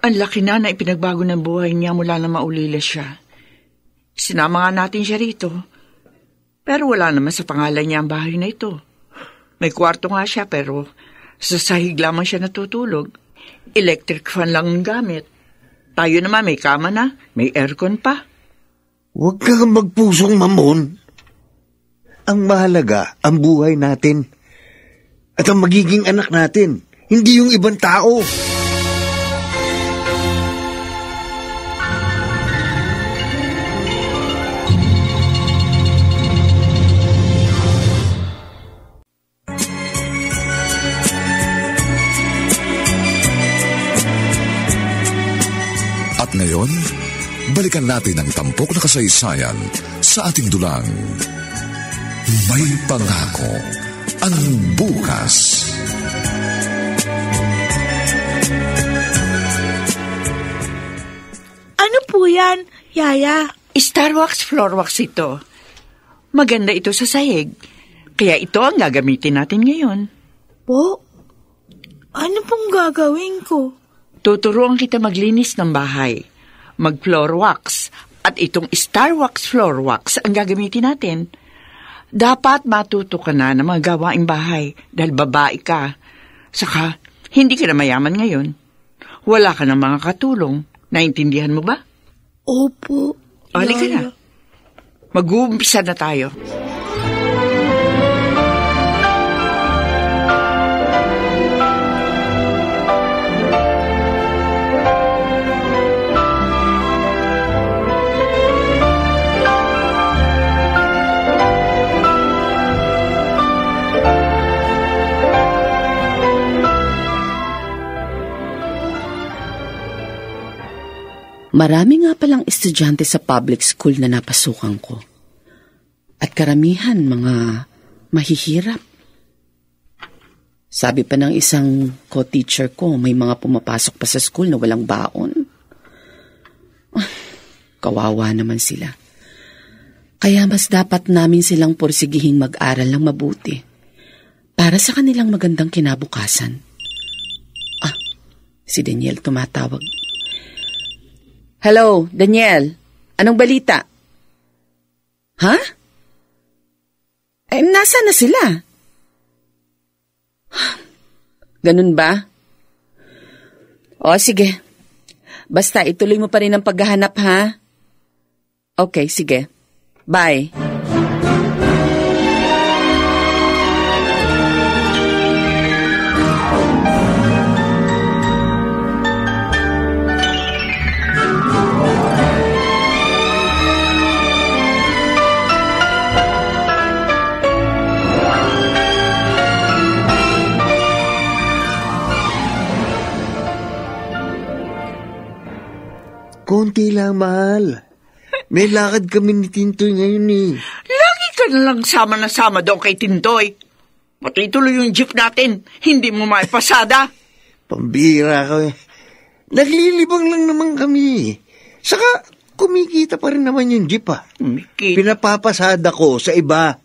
Ang laki na ipinagbago ng buhay niya mula na maulila siya. Sinama nga natin siya rito. Pero wala naman sa pangalan niya ang bahay na ito. May kwarto nga siya pero sa sahig lamang siya natutulog. Electric fan lang ang gamit. Tayo naman may kama na, may aircon pa. Huwag kang magpusong mamon. Ang mahalaga, ang buhay natin. At ang magiging anak natin, hindi yung ibang tao. At ngayon, balikan natin ang tampok na kasaysayan sa ating dulang. May pangako ang bukas. Ano po yan, Yaya? Starwax Floorwax ito. Maganda ito sa sahig. Kaya ito ang gagamitin natin ngayon. Po? Ano pong gagawin ko? Tuturuan kita maglinis ng bahay. Mag-floor wax. At itong Starwax Floor Wax ang gagamitin natin. Dapat matuto ka na mga gawaing bahay dahil babae ka. Saka, hindi ka na mayaman ngayon. Wala ka ng mga katulong. Naintindihan mo ba? Opo, Halika na. Mag-uumpisa na tayo. Marami nga palang estudyante sa public school na napasukan ko. At karamihan mga mahihirap. Sabi pa ng isang co-teacher ko, may mga pumapasok pa sa school na walang baon. Kawawa naman sila. Kaya mas dapat namin silang porsigihing mag-aral ng mabuti para sa kanilang magandang kinabukasan. Si Daniel tumatawag. Hello, Daniel. Anong balita? Ha? Nasaan na sila? Ganun ba? O, sige. Basta ituloy mo pa rin ang paghahanap, ha? Okay, sige. Bye. Konti lang, mahal. May lakad kami ni Tintoy ngayon eh. Lagi ka na lang sama na sama doon kay Tintoy. Pati tuloy yung jeep natin. Hindi mo maipasada. Pambira ka eh. Naglilibang lang naman kami. Saka, kumikita pa rin naman yung jeep ah. Pinapapasada ko sa iba.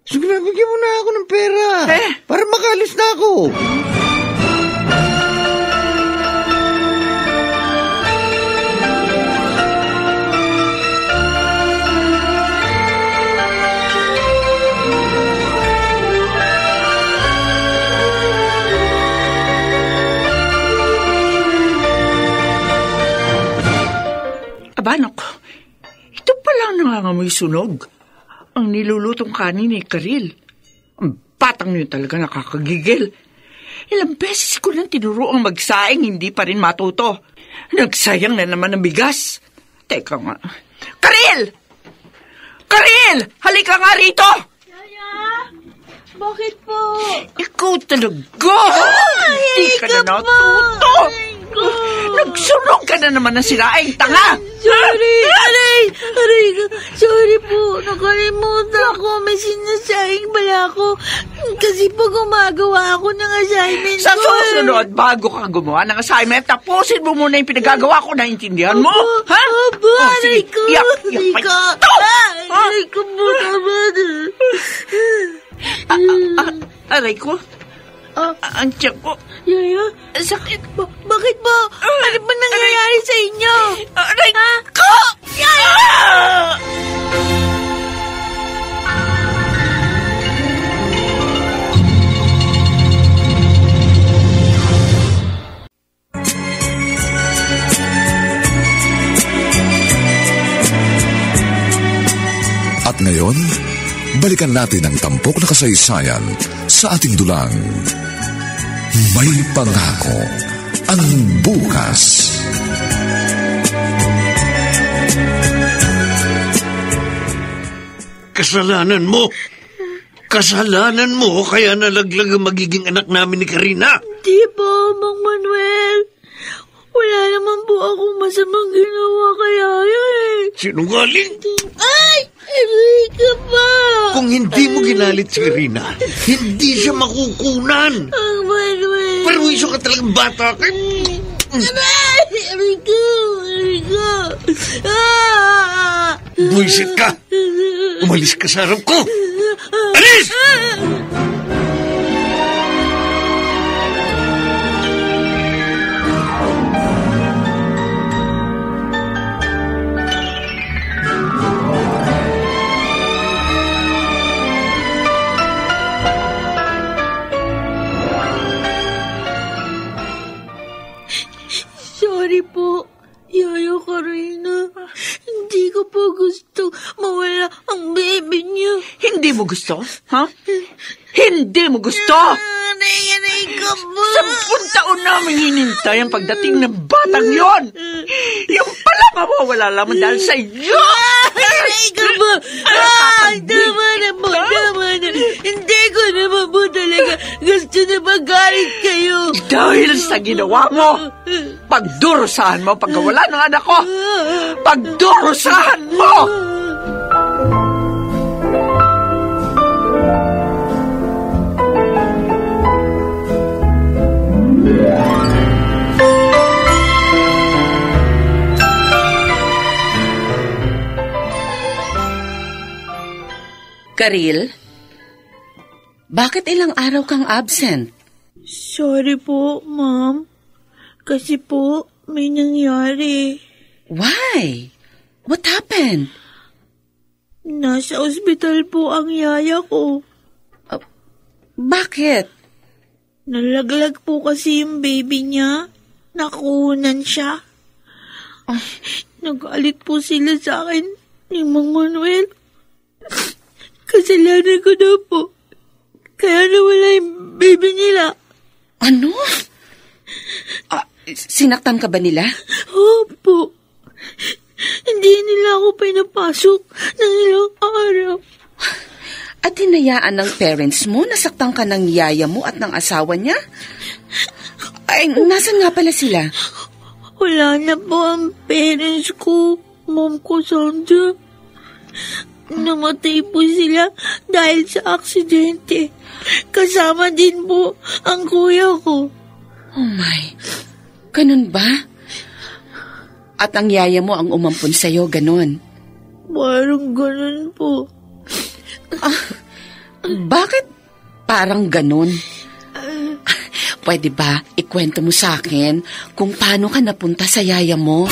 So, nabigyan mo na ako ng pera. Para makalis na ako. amoy sunog ang nilulutong kanin ni Karil. Ang batang yun talaga nakakagigil. Ilang beses ko lang tinuruang magsaing, hindi pa rin matuto. Nagsayang na naman ng bigas. Teka nga. Karil! Karil! Halika nga rito! Yaya! Bakit po? Ikaw talaga! Hindi ka na natuto! Nagsunog ka na naman ng siraing tanga! Sorry! Aray! Sorry po! Nakalimutan ko. May sinasaing pala ako. Kasi po gumagawa ako ng assignment Sa ko. susunod, bago ka gumawa ng assignment, tapusin mo muna yung pinagagawa ko. Naintindihan mo? Ha? Opo, aray sige. ko! Iyak Aray pa ko! ito! Aray ko po naman! Aray ko? Ang tiyak ko. Yaya? Sakit. Bakit po? Ano ba nangyayari sa inyo? Aray ko! Yaya! At ngayon, balikan natin ang tampok na kasaysayan sa ating dulang. May pangako ang bukas. Kasalanan mo! Kasalanan mo kaya nalaglag ang magiging anak namin ni Karina. Di po, Mang Manuel. Wala naman po akong masamang ginawa kaya eh. Sinungaling! Ay! Aray ka pa! Kung hindi mo ginalit si Karina, hindi siya makukunan. Mang Manuel! Perwisyo ka talagang bata ka. Aray! Aray ko! Aray ko! Ah! Buisit ka! Umalis ka sa harap ko! Alis! Sorry po, Yaya Karina. Hindi ko po gusto mawala ang baby niyo. Hindi mo gusto? Ha? Hindi mo gusto? Aray ko po. 10 taon namin hinintay ang pagdating ng batang yon. Yung pala mawawala lamang dahil sa iyo. Aray ko po. Tama na po, tama na. Hindi ko naman po talaga gusto na magalit kayo. Dahil sa ginawa mo, pagdurusahan mo pagkawala ng anak ko. Pagdurusahan mo! Karil, bakit ilang araw kang absent? Sorry po, Ma'am. Kasi po, may nangyari. Why? What happened? Nasa ospital po ang yaya ko. Bakit? Nalaglag po kasi yung baby niya. Nakunan siya. Nagalit po sila sa akin ni Mang Manuel. Kasalanan ko na po. Kaya nawala yung baby nila. Ano? Sinaktan ka ba nila? Opo. Hindi nila ako pinapasok ng ilang araw. At hinayaan ng parents mo, nasaktan ka ng yaya mo at ng asawa niya? Ay, nasan nga pala sila? Wala na po ang parents ko, Mom ko, Sandra. Namatay po sila dahil sa aksidente. Kasama din po ang kuya ko. Oh my, ganun ba? At ang yaya mo ang umampun sa'yo, ganun? Parang ganun po. Bakit parang ganun? Pwede ba ikwento mo sa akin kung paano ka napunta sa yaya mo?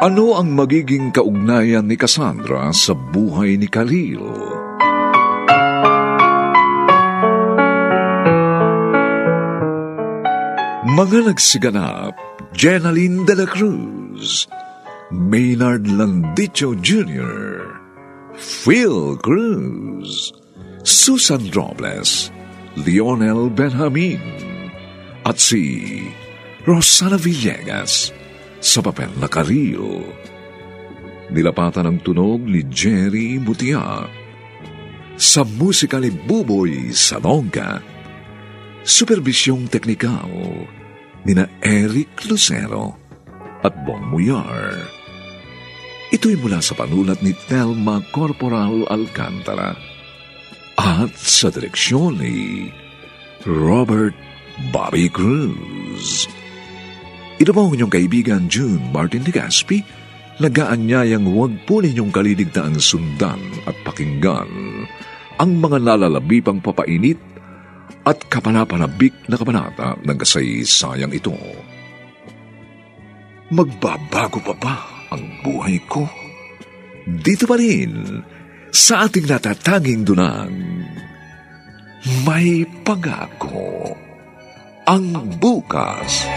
Ano ang magiging kaugnayan ni Cassandra sa buhay ni Khalil? Mga nagsiganap: Jenaline de la Cruz, Maynard Landicho Jr., Phil Cruz, Susan Robles, Lionel Benjamin, at si Rosana Villegas sa papel na Khalil. Nilapatan ang tunog ni Jerry Mutia. Sa musika ni Buboy Salonga. Supervisyong teknikal nina Eric Lucero at Bong Muyar. Ito'y mula sa panulat ni Thelma Corporal Alcantara at sa direksyon ni Robert Bobby Cruz. Ito po ang inyong kaibigan June Martin Legaspi, nag-aanyayang huwag po ninyong kaliligtaang sundan at pakinggan ang mga nalalabipang papainit at kapanapanabik na kabanata ng kasaysayang ito. Magbabago pa ba ang buhay ko? Dito pa rin sa ating natatanging dunang May Pangako ang Bukas.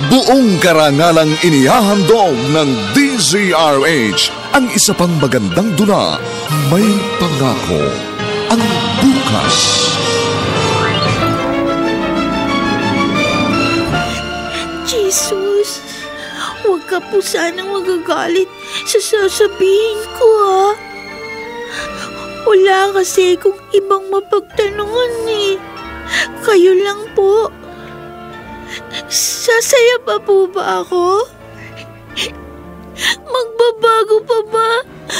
Buong karangalang inihahandog ng DZRH ang isa pang magandang dula, May Pangako ang Bukas. Jesus, huwag ka po sanang magagalit sa sasabihin ko, ha? Wala kasi kung ibang mapagtanungan eh. Kayo lang po. Sasaya pa po ba ako? Magbabago pa ba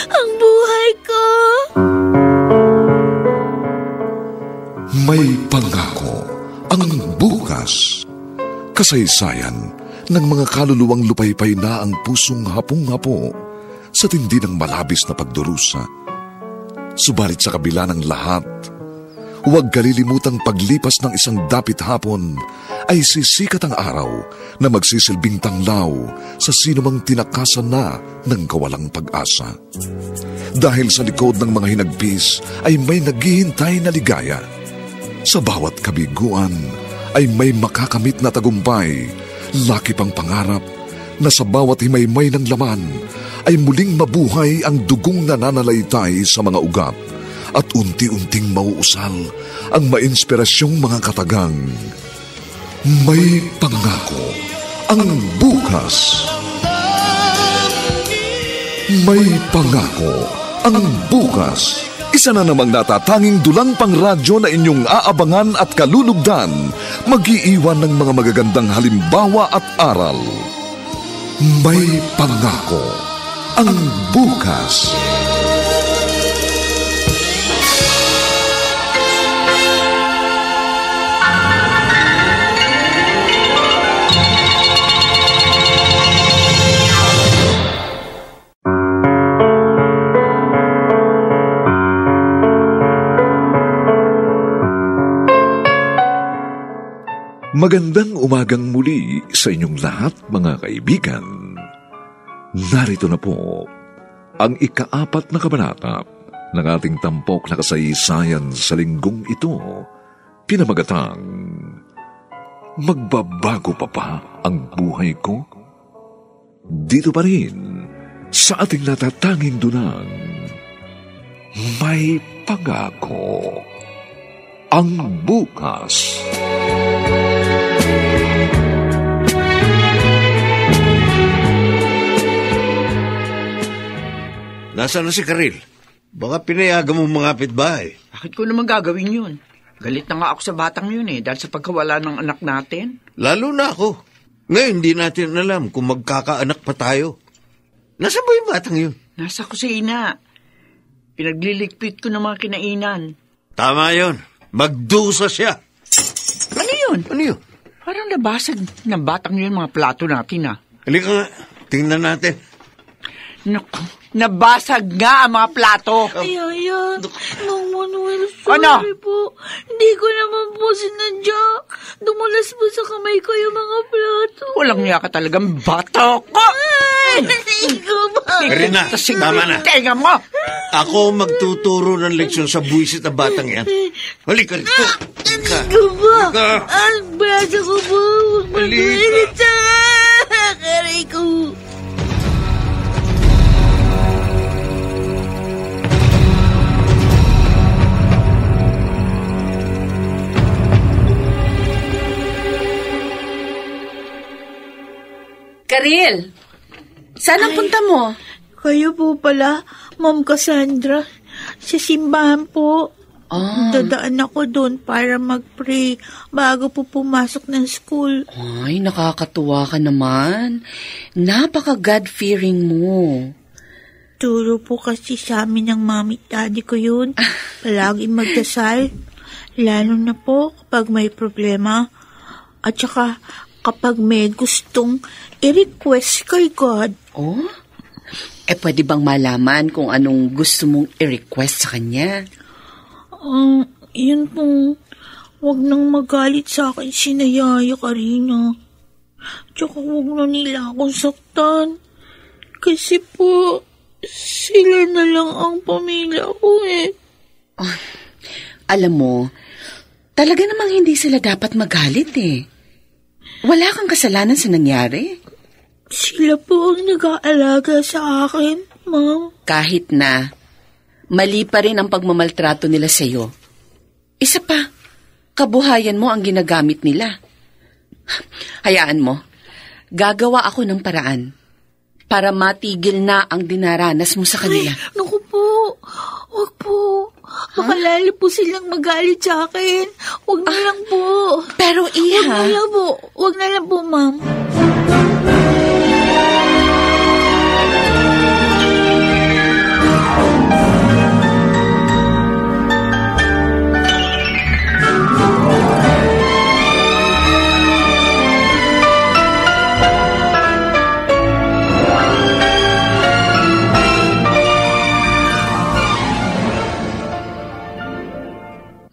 ang buhay ko? May Pangako ang Bukas. Kasaysayan ng mga kaluluwang lupaypay na ang pusong hapong-hapo sa tindi ng malabis na pagdurusa. Subalit sa kabila ng lahat, huwag kalilimutang paglipas ng isang dapit hapon ay sisikat ang araw na magsisilbing tanglaw sa sinumang tinakasan na ng kawalang pag-asa. Dahil sa likod ng mga hinagpis ay may naghihintay na ligaya. Sa bawat kabiguan ay may makakamit na tagumpay, laki pang pangarap na sa bawat himaymay ng laman ay muling mabuhay ang dugong nananalaytay sa mga ugat at unti-unting mauusal ang mainspirasyong mga katagang. May Pangako ang Bukas. May Pangako ang Bukas. Isa na namang natatanging dulang pangradyo na inyong aabangan at kalulugdan, mag-iiwan ng mga magagandang halimbawa at aral. May Pangako ang Bukas. Magandang umagang muli sa inyong lahat, mga kaibigan. Narito na po ang ika-4 na kabanata ng ating tampok na kasaysayan sa linggong ito, pinamagatang Magbabago pa ba ang buhay ko? Dito pa rin sa ating natatanging dunang May Pangako ang Bukas. Nasaan na si Khalil? Baka pinayagan mo mga kapitbahay. Bakit ko naman gagawin yun? Galit na nga ako sa batang yun dahil sa pagkawala ng anak natin. Lalo na ako. Ngayon, hindi natin alam kung magkakaanak pa tayo. Nasa ba yung batang yun? Nasa kusina. Pinagliligpit ko ng mga kinainan. Tama yun. Magdusa siya. Ano yun? Ano yun? Parang nabasag ng batang yun mga plato natin, Halika nga, tingnan natin. Naku, nabasag nga ang mga plato. Yaya, Mang Manuel, sorry po. Hindi ko naman po sinadya. Dumulas po sa kamay ko yung mga plato. Walang niya ka talagang bata ko. Ikaw ba? Karina, tama na. Tenga mo. Ako magtuturo ng leksyon sa buwisit na batang yan. Halika rito. Ikaw ba? Ang braso ko po. Magbilit sa karay ko. Karil, saan ang punta mo? Kayo po pala, Ma'am Cassandra. Sa simbahan po. Dadaan ako doon para mag-pray bago po pumasok ng school. Ay, nakakatuwa ka naman. Napaka-God-fearing mo. Turo po kasi sa amin ng mami at daddy ko yun. Palagi magdasal. Lalo na po kapag may problema. At saka kapag may gustong i-request kay God. Oh? Pwede bang malaman kung anong gusto mong i-request sa kanya? Yun pong wag nang magalit sa akin si Yaya Karina. Tsaka wag na nila akong saktan. Kasi po, sila na lang ang pamilya ko eh. Alam mo, talaga namang hindi sila dapat magalit eh. Wala kang kasalanan sa nangyari. Sila po ang nag-aalaga sa akin, Ma'am. Kahit na, mali pa rin ang pagmamaltrato nila sa'yo. Isa pa, kabuhayan mo ang ginagamit nila. Hayaan mo, gagawa ako ng paraan para matigil na ang dinaranas mo sa kanila. Ay, naku po, wag po. Baka lalo po silang magalit sa akin. Wag na lang po. Pero Iha... Wag na lang po, Ma'am.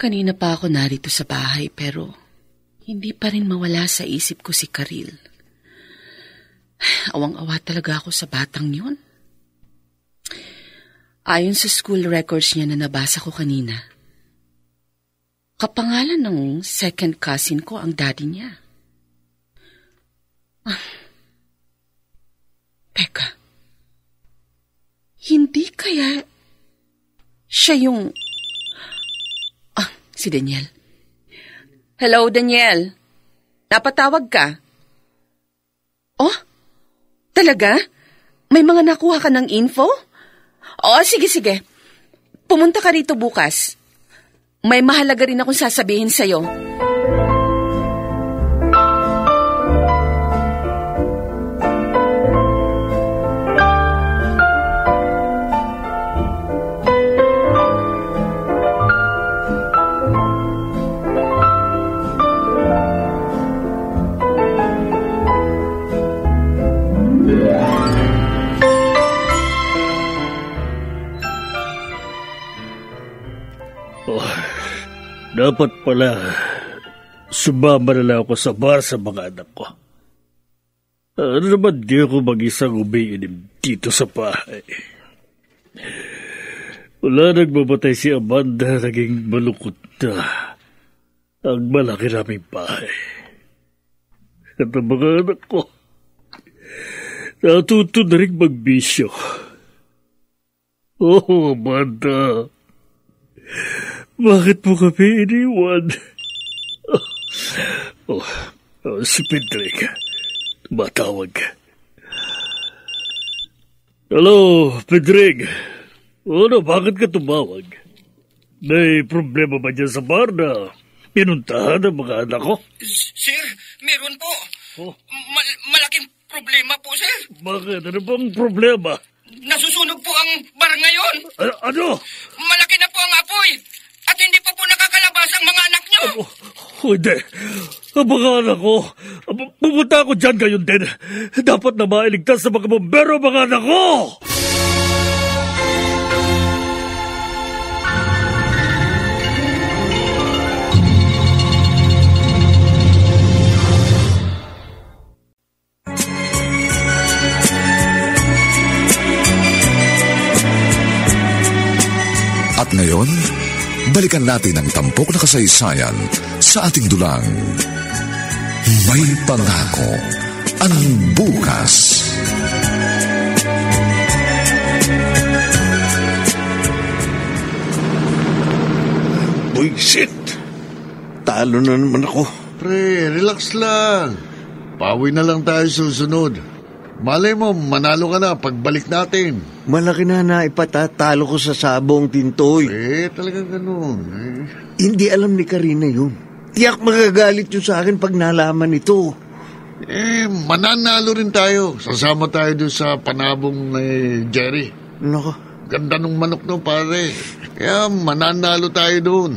Kanina pa ako narito sa bahay pero hindi pa rin mawala sa isip ko si Karil. Awang-awa talaga ako sa batang yun. Ayon sa school records niya na nabasa ko kanina, kapangalan ng second cousin ko ang daddy niya. Teka, hindi kaya siya yung... si Daniel. Hello, Daniel. Napatawag ka? Oh? Talaga? May mga nakuha ka ng info? Oo, sige. Pumunta ka rito bukas. May mahalaga rin akong sasabihin sa'yo. Dapat pala, sumama na lang ako sa bar sa mga anak ko. Ano naman di ako mag-isang umiinim dito sa bahay. Wala nagmamatay si Amanda, naging malungkot na ang malaki naming bahay. At ang mga anak ko, natuto na rin magbisyo. Oh, Amanda, bakit mo kami iniwan? Si Pedrig. Matawag. Hello, Pedrig. Bakit ka tumawag? May problema ba dyan sa bar na pinuntahan ng mga anak ko? Sir, meron po. Malaking problema po, sir. Bakit? Ano bang problema? Nasusunog po ang bar ngayon. Ano? Malaki na po ang apoy. At hindi pa po nakakalabas ang mga anak niyo. Hindi. Ang mga anak ko, pupunta ako dyan gayon din. Dapat na mailigtas sa mga bombero, mga anak ko! At ngayon, balikan natin ang tampok na kasaysayan sa ating dulang. May pangako ang bukas. Buisit! Talo na naman ako. Pre, relax lang. Pawi na lang tayo susunod. Malay mo, manalo ka na pagbalik natin. Malaki na naipatatalo ko sa sabong, Tintoy. Talagang ganun. Hindi alam ni Karina yun. Tiyak magagalit yun sa akin pag nalaman ito. Mananalo rin tayo. Sasama tayo doon sa panabong ni Jerry. Nako. Ganda nung manok no, pare. Kaya mananalo tayo doon.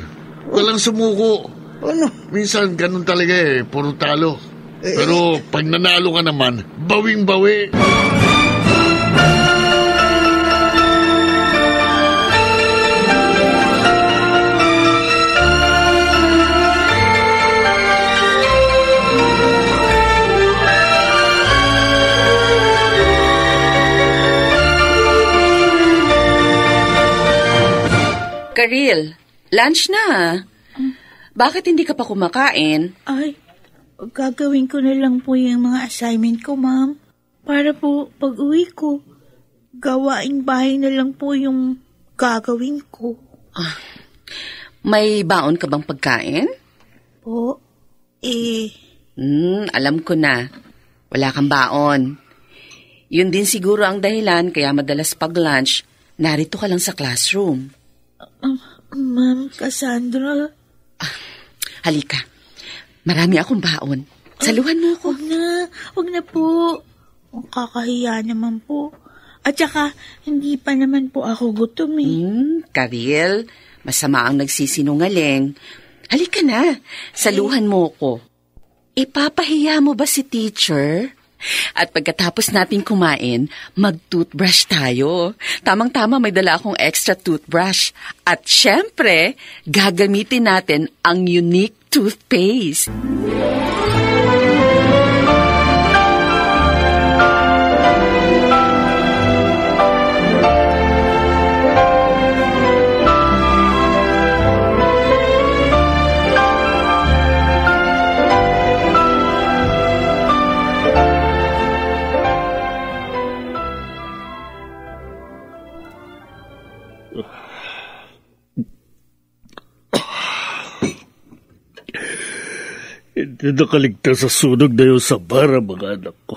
Walang sumuko. Ano? Minsan ganun talaga puro talo. Pero pag nanalo ka naman, bawing-bawi. Karil, lunch na. Bakit hindi ka pa kumakain? Ay, gagawin ko na lang po yung mga assignment ko, ma'am. Para po pag-uwi ko, gawaing bahay na lang po yung gagawin ko. May baon ka bang pagkain? Po, alam ko na. Wala kang baon. Yun din siguro ang dahilan kaya madalas pag-lunch, narito ka lang sa classroom. Ma'am Cassandra. Halika. Marami akong baon. Saluhan mo ako. Huwag na po. Kakahiya naman po. At saka, hindi pa naman po ako gutom Karil, masama ang nagsisinungaling. Halika na. Saluhan mo ko. Ipapahiya mo ba si teacher? At pagkatapos natin kumain, mag-toothbrush tayo. Tamang-tama may dala akong extra toothbrush. At syempre, gagamitin natin ang unique toothpaste. Hindi nakaligtas sa sunog na yun sa bara, mga anak ko.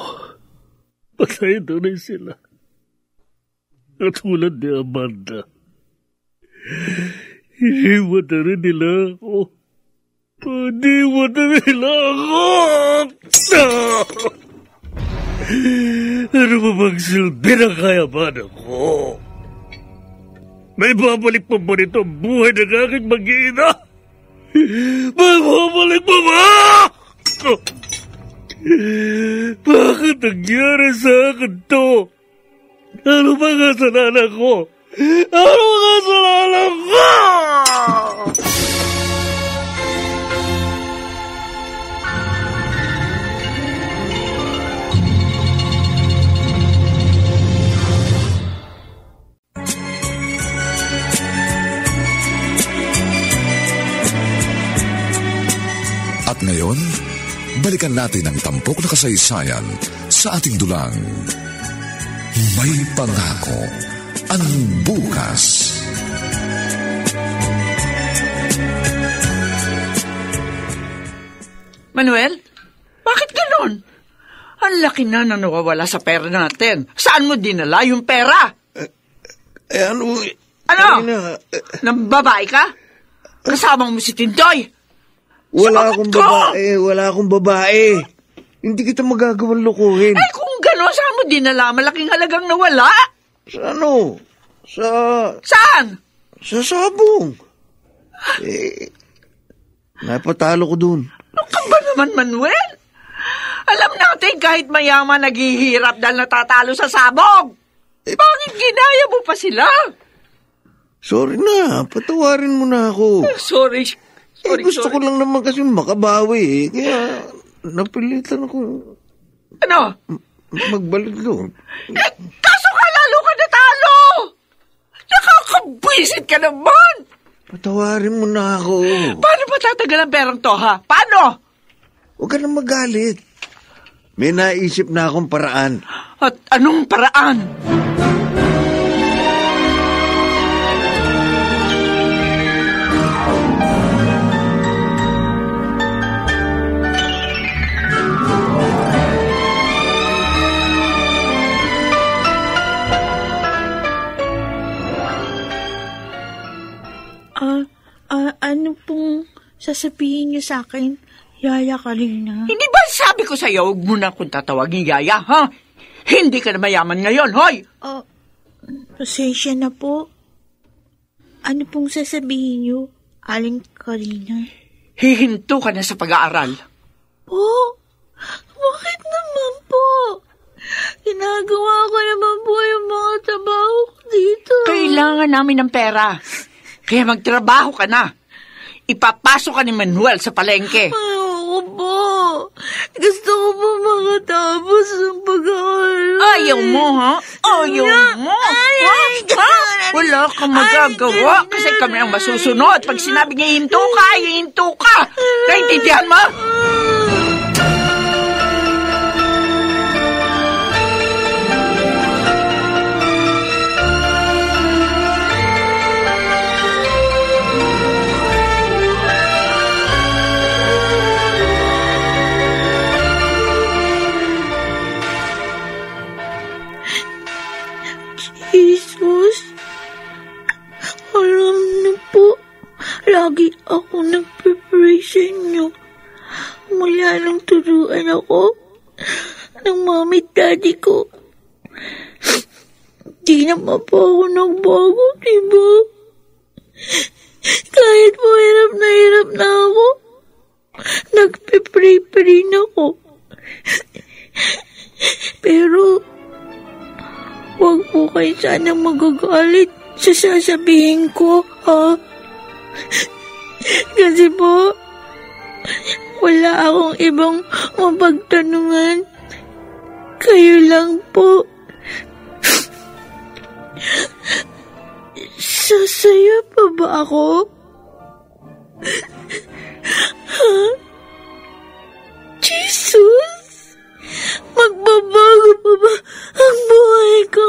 Patay na rin sila. At tulad ni Amanda. Iniwan na rin nila ako. Iniwan na nila ako! Ano ba bang silbi na kayaman ako? May babalik pa ba nito ang buhay ng aking mag-iina? Magbabalik mo ba? Bakit nangyari sa akin to? Ano ba kasalanan ko? Ano ba kasalanan ko? At ngayon, balikan natin ang tampok na kasaysayan sa ating dulang. May pangako ang bukas. Manuel, bakit ganon? Ang laki na nawawala sa pera natin. Saan mo dinala yung pera? Ano? Nang babae ka? Kasama mo si Tintoy? Wala akong babae. Hindi kita magagawang lukuhin. Ay, kung gano'n, saan mo dinala? Malaking halagang nawala. Sa ano? Saan? Sa sabong. Napatalo ko dun. Ano ka ba naman, Manuel? Alam natin kahit mayaman naghihirap dahil natatalo sa sabog. Bakit ginaya mo pa sila? Sorry na, patawarin mo na ako. Sorry. Gusto ko lang naman kasi makabawi kaya napilitan ako. Ano? Magbalik doon. Kaso ka lalo ka natalo! Nakakabwisit ka naman! Patawarin mo na ako. Paano ba tatagal ang perang to, ha? Paano? Huwag ka na magalit. May naisip na akong paraan. At anong paraan? Ano pong sasabihin niyo sa akin, Yaya Karina? Hindi ba sabi ko sa'yo, huwag mo na kung tatawagin Yaya, ha? Hindi ka na mayaman ngayon, hoy! Pasensya na po. Ano pong sasabihin niyo, Aling Karina? Hihinto ka na sa pag-aaral. Po? Bakit naman po? Ginagawa ko naman po yung mga trabaho dito. Kailangan namin ng pera. Kaya magtrabaho ka na. Ipapasok ka ni Manuel sa palengke. Ayoko po. Gusto ko po makatapos ng pag-aaral. Ayaw mo, ha? Ayaw mo? Ha? Wala kang magagawa kasi kami ang masusunod. Pag sinabi niya hinto ka. Naintindihan mo? Jesus, alam niyo po, lagi ako nag-pray sa inyo. Mula nang turuan ako ng mami at daddy ko. Di naman po ako nagbago, diba? Kahit po hirap na ako, nag-pray pa rin ako. Pero huwag po kayo sanang magagalit sa sasabihin ko, ha? Kasi po, wala akong ibang mapagtanungan. Kayo lang po. Sasaya pa ba ako? Ha? Jesus? Magbabago pa ba ang buhay ko?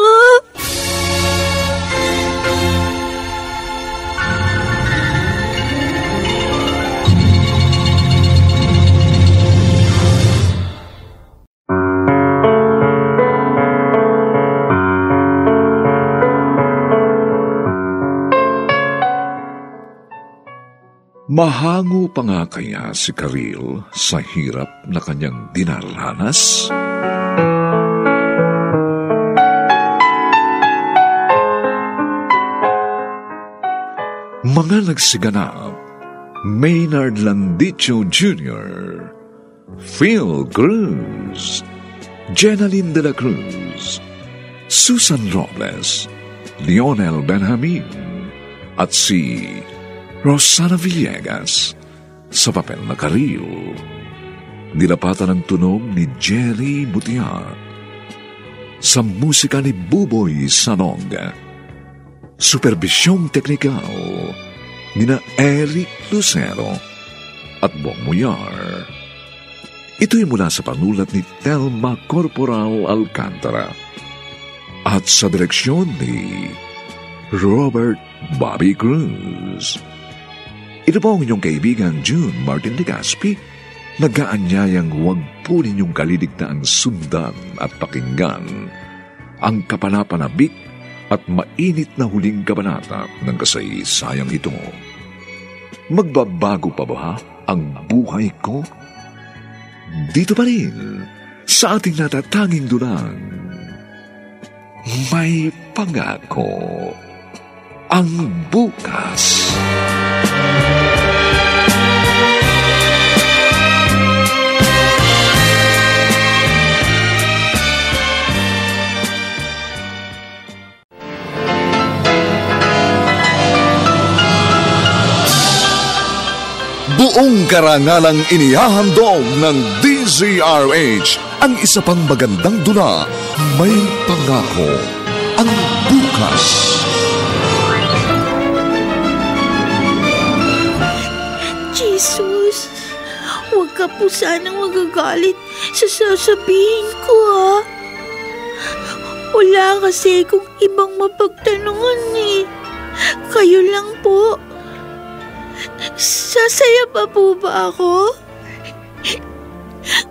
Mahango pa nga kaya si Karil sa hirap na kanyang dinaranas? Mga nagsiganap, Maynard Landicho Jr., Phil Cruz, Jenaline de la Cruz, Susan Robles, Lionel Benjamin, at si Rosana Villegas sa papel na Karil. Nilapatan ng tunog ni Jerry Mutiat. Sa musika ni Buboy Sanog. Supervisyong teknikal nina Eric Lucero at Bong Muyar. Ito'y mula sa panulat ni Telma Corporal Alcantara at sa direksyon ni Robert Bobby Cruz. Ito po ang inyong kaibigan June Martin de Gaspi, nag-aanyayang huwag po ninyong kaliligtaang sundan at pakinggan ang kapanapanabik at mainit na huling kabanata ng kasaysayang ito. Magbabago pa ba ang buhay ko? Dito pa rin sa ating natatanging dulang, may pangako ang bukas. Buong karangalang inihahandog ng DZRH ang isa pang magandang dula, May Pangako, ang bukas. Jesus, huwag ka po sanang magagalit sa sasabihin ko, ha? Wala kasi kung ibang mapagtanungan eh. Kayo lang po. Sasaya pa po ba ako?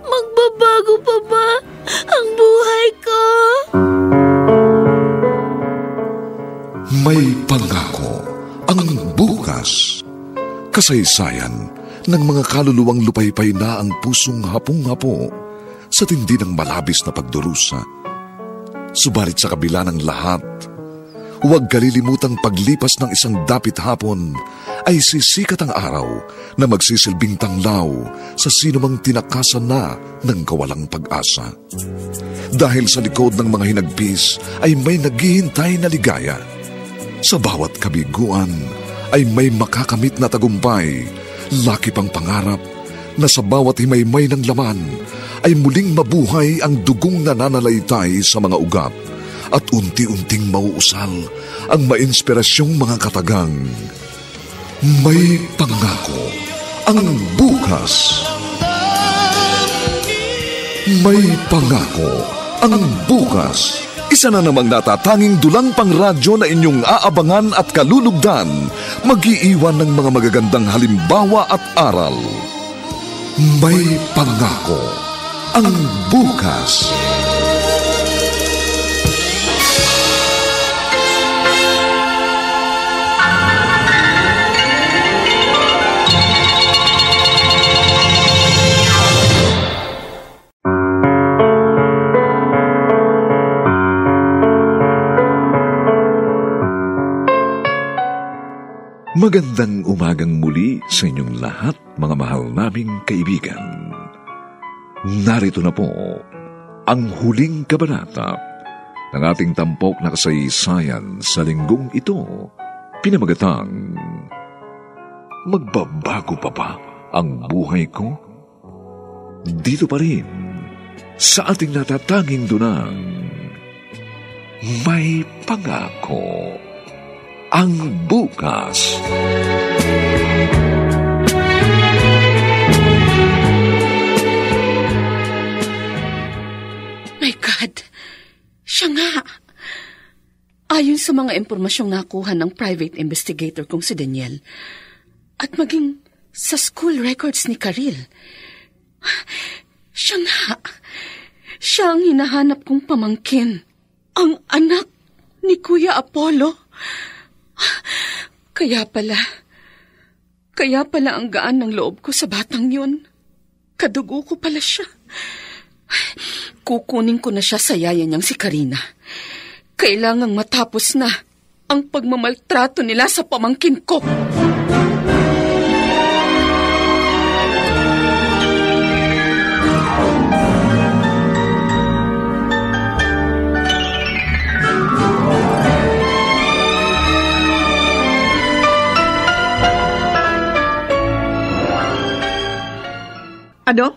Magbabago pa ba ang buhay ko? May Pangako, ang bukas. Kasaysayan ng mga kaluluwang lupaypay na ang pusong hapong-hapo sa tindi ng malabis na pagdurusa. Subalit sa kabila ng lahat, huwag kalilimutang paglipas ng isang dapit hapon ay sisikat ang araw na magsisilbing tanglaw sa sinumang tinakasan na ng kawalang pag-asa. Dahil sa likod ng mga hinagpis ay may naghihintay na ligaya. Sa bawat kabiguan ay may makakamit na tagumpay, laki pang pangarap na sa bawat himaymay ng laman ay muling mabuhay ang dugong nananalaytay sa mga ugat at unti-unting mauusal ang mainspirasyong mga katagang. May Pangako, ang bukas. May Pangako, ang bukas. Isa na namang natatanging dulang pangradyo na inyong aabangan at kalulugdan, mag-iiwan ng mga magagandang halimbawa at aral. May Pangako, ang bukas. Magandang umagang muli sa inyong lahat, mga mahal naming kaibigan. Narito na po ang huling kabanata ng ating tampok na kasaysayan sa linggong ito, pinamagatang Magbabago pa ba ang buhay ko? Dito pa rin sa ating natatanging dunang May Pangako, ang bukas. My God, siya nga. Ayon sa mga impormasyong nakuha ng private investigator kong si Daniel at maging sa school records ni Karil, siya nga. Siya ang hinahanap kong pamangkin. Ang anak ni Kuya Apollo. Kaya pala ang gaan ng loob ko sa batang yun. Kadugo ko pala siya. Kukunin ko na siya sa yaya niyang si Karina. Kailangang matapos na ang pagmamaltrato nila sa pamangkin ko. Ano?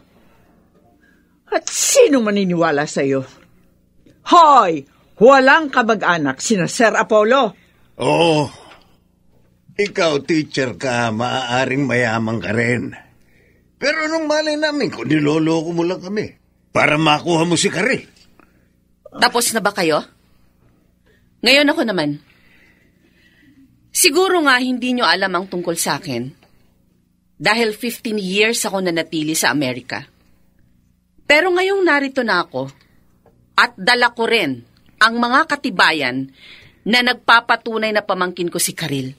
At sino maniniwala sa'yo? Hoy! Walang kamag-anak sina Sir Apollo. Oo. Ikaw, teacher ka, maaaring mayaman ka rin. Pero anong malay namin kung niloloko mo lang kami para makuha mo si Karil? Tapos na ba kayo? Ngayon ako naman. Siguro nga hindi nyo alam ang tungkol sa akin. Dahil 15 years ako nanatili sa Amerika. Pero ngayong narito na ako, at dala ko rin ang mga katibayan na nagpapatunay na pamangkin ko si Karil.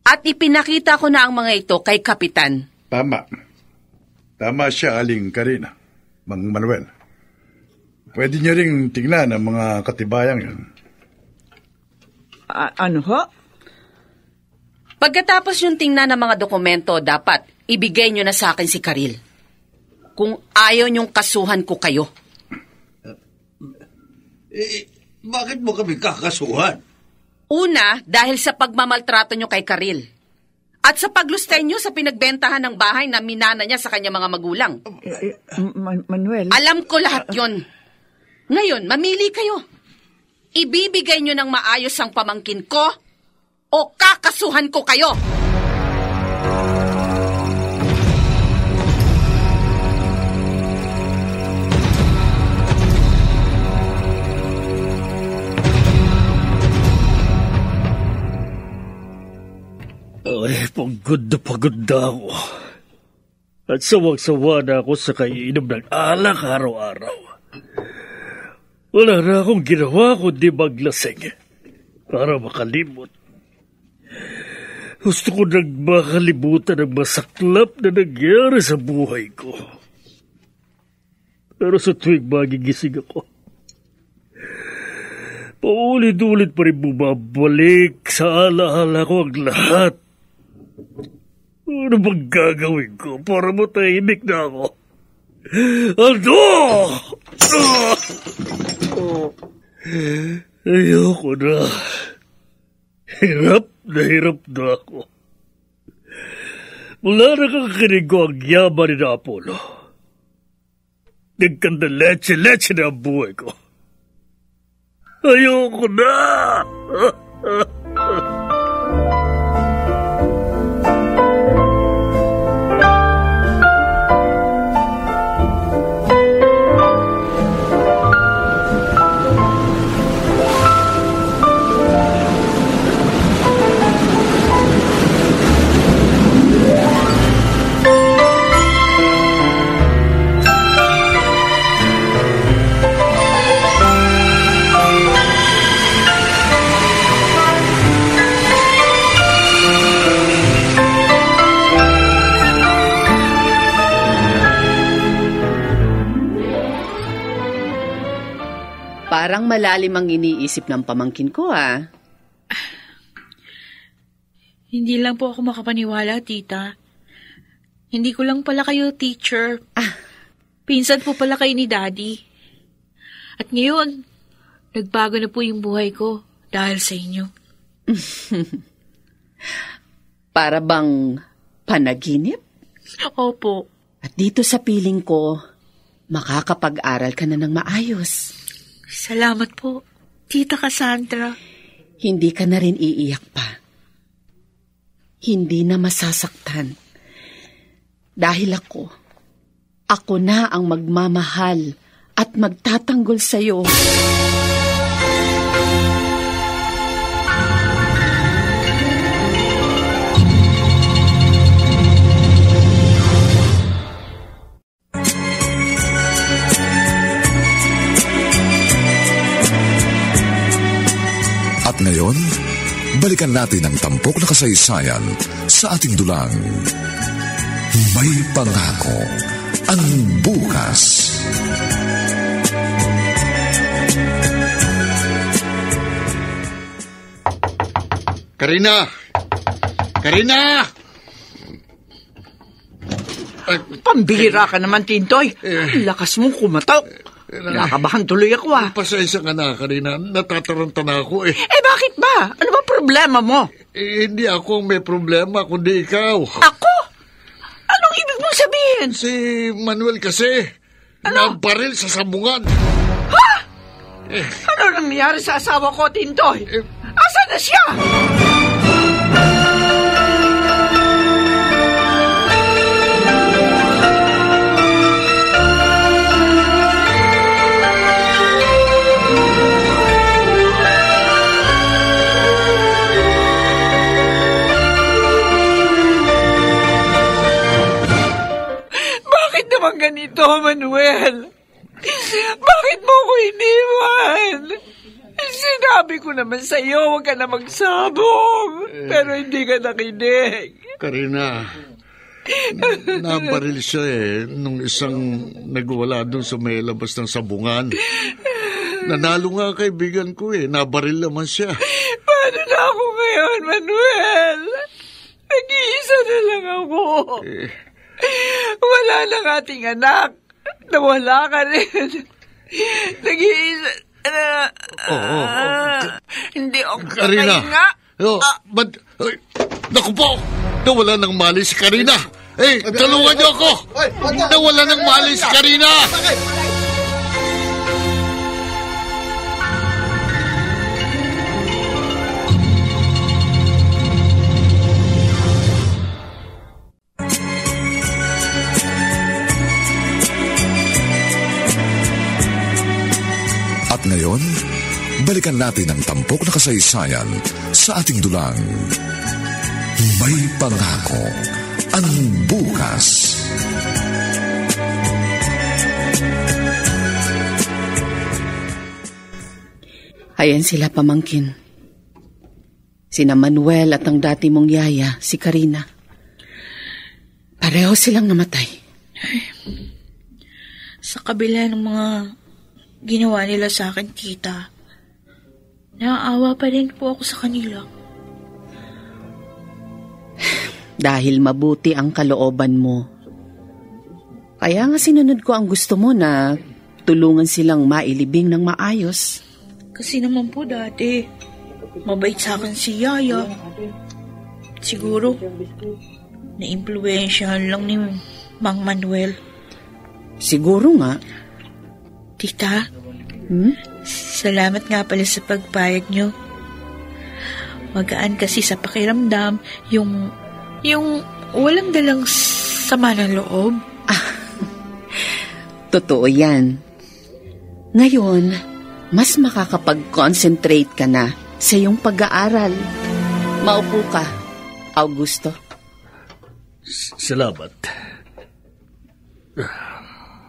At ipinakita ko na ang mga ito kay Kapitan. Tama. Tama siya, Aling Karina, Mang Manuel. Pwede niya ring tingnan ang mga katibayang yun. Ano ho? Pagkatapos yung tingnan ng mga dokumento, dapat ibigay nyo na sa akin si Karil. Kung ayaw nyong kasuhan ko kayo. Bakit mo kami kakasuhan? Una, dahil sa pagmamaltrato nyo kay Karil. At sa paglustay niyo sa pinagbentahan ng bahay na minana niya sa kanyang mga magulang. Manuel? Alam ko lahat yon. Ngayon, mamili kayo. Ibibigay niyo ng maayos ang pamangkin ko o kakasuhan ko kayo. Ay, pagod na ako. At sawang-sawa na ako sa kaiinom ng alak araw-araw. Wala na akong ginawa kundi maglasing para makalimot. Gusto ko nang makalimutan ang masaklap na nangyari sa buhay ko. Pero sa tuwing magigising ako, paulit-ulit pa rin bumabalik sa alaala ko ang lahat. Ano bang gagawin ko para matahimik na ako? Ano? Ayoko na. Hirap na ako. Mula nakakinig ko ang yaman ni Apollo. Nagkanda leche na ang buhay ko. Ayoko na! Parang malalim ang iniisip ng pamangkin ko, ah. Hindi lang po ako makapaniwala, tita. Hindi ko lang pala kayo teacher. Pinsan po pala kayo ni Daddy. At ngayon, nagbago na po yung buhay ko dahil sa inyo. Para bang panaginip? Opo. At dito sa piling ko, makakapag-aral ka na ng maayos. Salamat po, Tita Cassandra. Hindi ka na rin iiyak pa. Hindi na masasaktan. Dahil ako na ang magmamahal at magtatanggol sa'yo. At ngayon, balikan natin ang tampok na kasaysayan sa ating dulang. May pangako ang bukas. Karina! Pambihira ka naman, Tintoy. Lakas mong kumatok. Nakabahan tuloy ako, ah. Pasensya ka na, Karina. Natataranta na ako, eh. Bakit ba? Ano ba problema mo? Hindi ako ang may problema, kundi ikaw. Ako? Anong ibig mong sabihin? Si Manuel kasi. Ano? Nabaril sa sambungan. Ha? Ano nangyari sa asawa ko, Tintoy? Asan na siya? Ganito, Manuel. Bakit mo ko iniwan? Sinabi ko naman sa iyo, huwag ka na magsabong. Pero hindi ka nakinig. Karina, nabaril siya nung isang nagwala doon sa may labas ng sabungan. Nanalo nga kaibigan ko nabaril naman siya. Paano na ako ngayon, Manuel? Nag-iisa na lang ako. Wala lang ating anak. Nawala ka rin. Nag-iisa. Hindi ako Karina. kakahinga. Naku po! Nawala ng mali si Karina. Tulungan niyo ako. Nawala ng mali si Karina. At ngayon, balikan natin ang tampok na kasaysayan sa ating dulang. May pangako ang bukas. Ayan sila, pamangkin. Sina Manuel at ang dati mong yaya, si Karina. Pareho silang namatay. Sa kabila ng mga ginawa nila sa akin, tita, naaawa pa rin po ako sa kanila. Dahil mabuti ang kalooban mo. Kaya nga sinunod ko ang gusto mo na tulungan silang mailibing ng maayos. Kasi naman po dati, mabait sa akin si Yaya. Siguro, na-impluwensyahan lang ni Mang Manuel. Siguro nga. Tita, salamat nga pala sa pagpayag nyo. Magaan kasi sa pakiramdam yung walang dalang sama ng loob. Totoo yan. Ngayon, mas makakapag-concentrate ka na sa iyong pag-aaral. Maupo ka, Augusto. Salamat.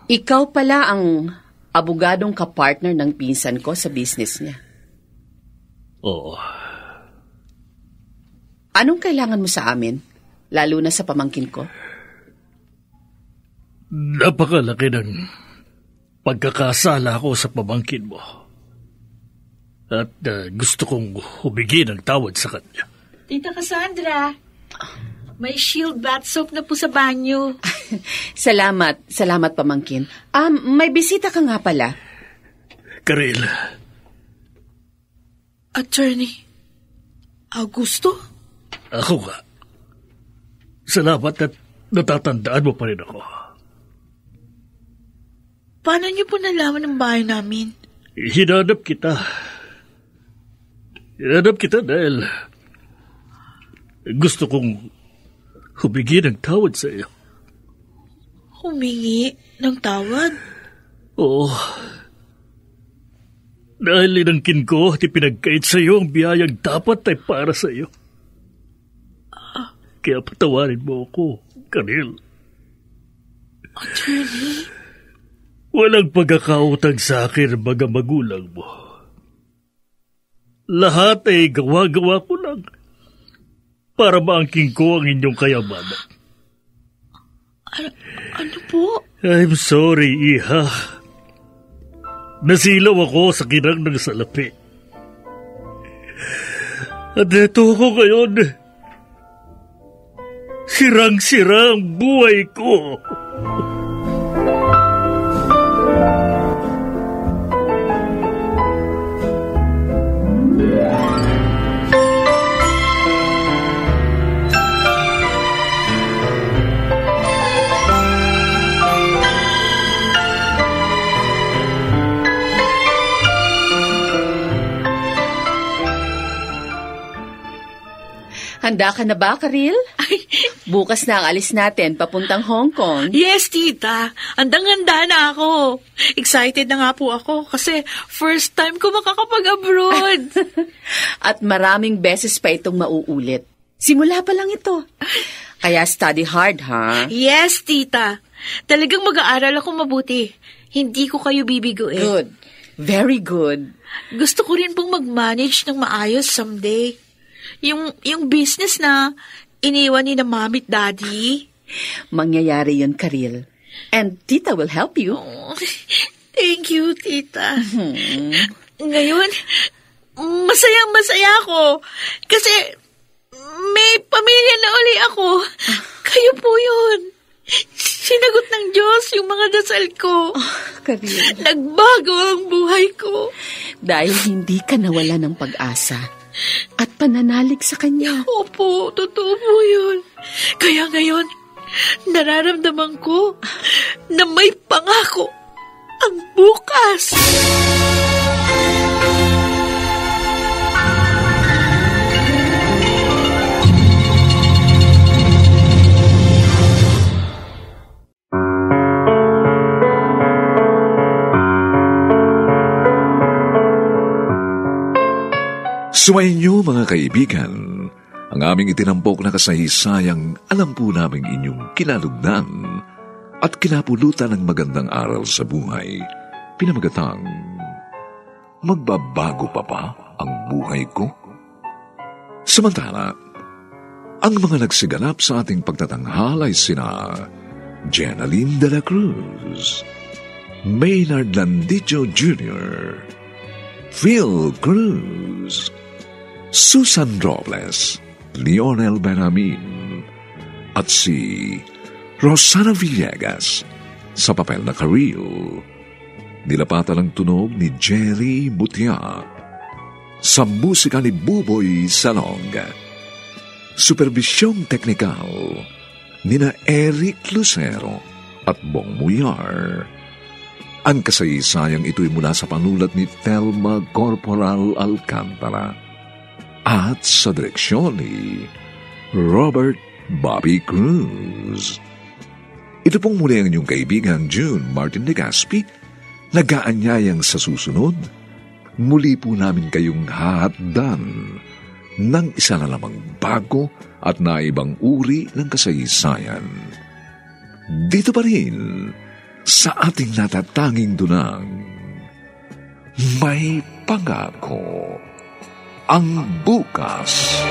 Ikaw pala ang abogadong kapartner ng pinsan ko sa business niya. Oo. Anong kailangan mo sa amin? Lalo na sa pamangkin ko? Napakalaki ng pagkakasala ko sa pamangkin mo. At gusto kong humingi ng tawad sa kanya. Tita Cassandra, may shield bath soap na po sa banyo. Salamat pamangkin. May bisita ka nga pala. Karil. Attorney Augusto? Ako nga. Salamat at natatandaan mo pa rin ako. Paano niyo po nalaman ang bahay namin? Hinanap kita. Dahil gusto kong humingi ng tawad sa iyo. Humingi ng tawad? Oo. Dahil inangkin ko at ipinagkait sa iyo ang biyayang dapat ay para sa iyo. Kaya patawarin mo ako, Karil. Attorney? Walang pagkakautang sa akin ng mga magulang mo. Lahat ay gawa-gawa ko lang para maangking ko ang inyong kayamanan. Ano po? I'm sorry, Iha. Nasilaw ako sa kinang ng salapi. At eto ako ngayon. Sirang-sira ang buhay ko. Handa ka na ba, Karil? Bukas na ang alis natin, papuntang Hong Kong. Yes, tita. Handang-handa na ako. Excited na nga po ako kasi first time ko makakapag-abroad. At maraming beses pa itong mauulit. Simula pa lang ito. Kaya study hard, ha? Yes, tita. Talagang mag-aaral ako mabuti. Hindi ko kayo bibiguin. Good. Very good. Gusto ko rin pong mag-manage ng maayos someday. Yung business na iniwan ni na mami at daddy. Mangyayari yun, Karil. And tita will help you. Oh, thank you, tita. Ngayon, masayang-masaya ako. Kasi may pamilya na uli ako. Kayo po yun. Sinagot ng Diyos yung mga dasal ko. Karil. Nagbago ang buhay ko. Dahil hindi ka nawala ng pag-asa, at pananalig sa Kanya. Opo, totoo po yun. Kaya ngayon, nararamdaman ko na may pangako ang bukas. Sumainyo mga kaibigan, ang aming itinampok na kasaysayang alam po namin inyong kinalugdan at kinapulutan ng magandang aral sa buhay. Pinamagatang, magbabago pa ba ang buhay ko? Samantala, ang mga nagsiganap sa ating pagtatanghal ay sina Jenaline de la Cruz, Maynard Landicho Jr., Phil Cruz, Susan Robles, Lionel Benjamin, at si Rosana Villegas sa papel na Karil. Nilapatan ang tunog ni Jerry Butia. Sa musika ni Buboy Salong. Supervisyong teknikal nina Eric Lucero at Bong Muyar. Ang kasaysayang ito'y mula sa panulat ni Thelma Corporal Alcantara at sa direksyon ni Robert Bobby Cruz. Ito pong muli ang inyong kaibigan June Martin Legaspi, nag-aanyayang sa susunod, muli po namin kayong hahatdan ng isa na lamang bago at naibang uri ng kasaysayan. Dito pa rin sa ating natatanging dunang, May Pangako ang Bukas.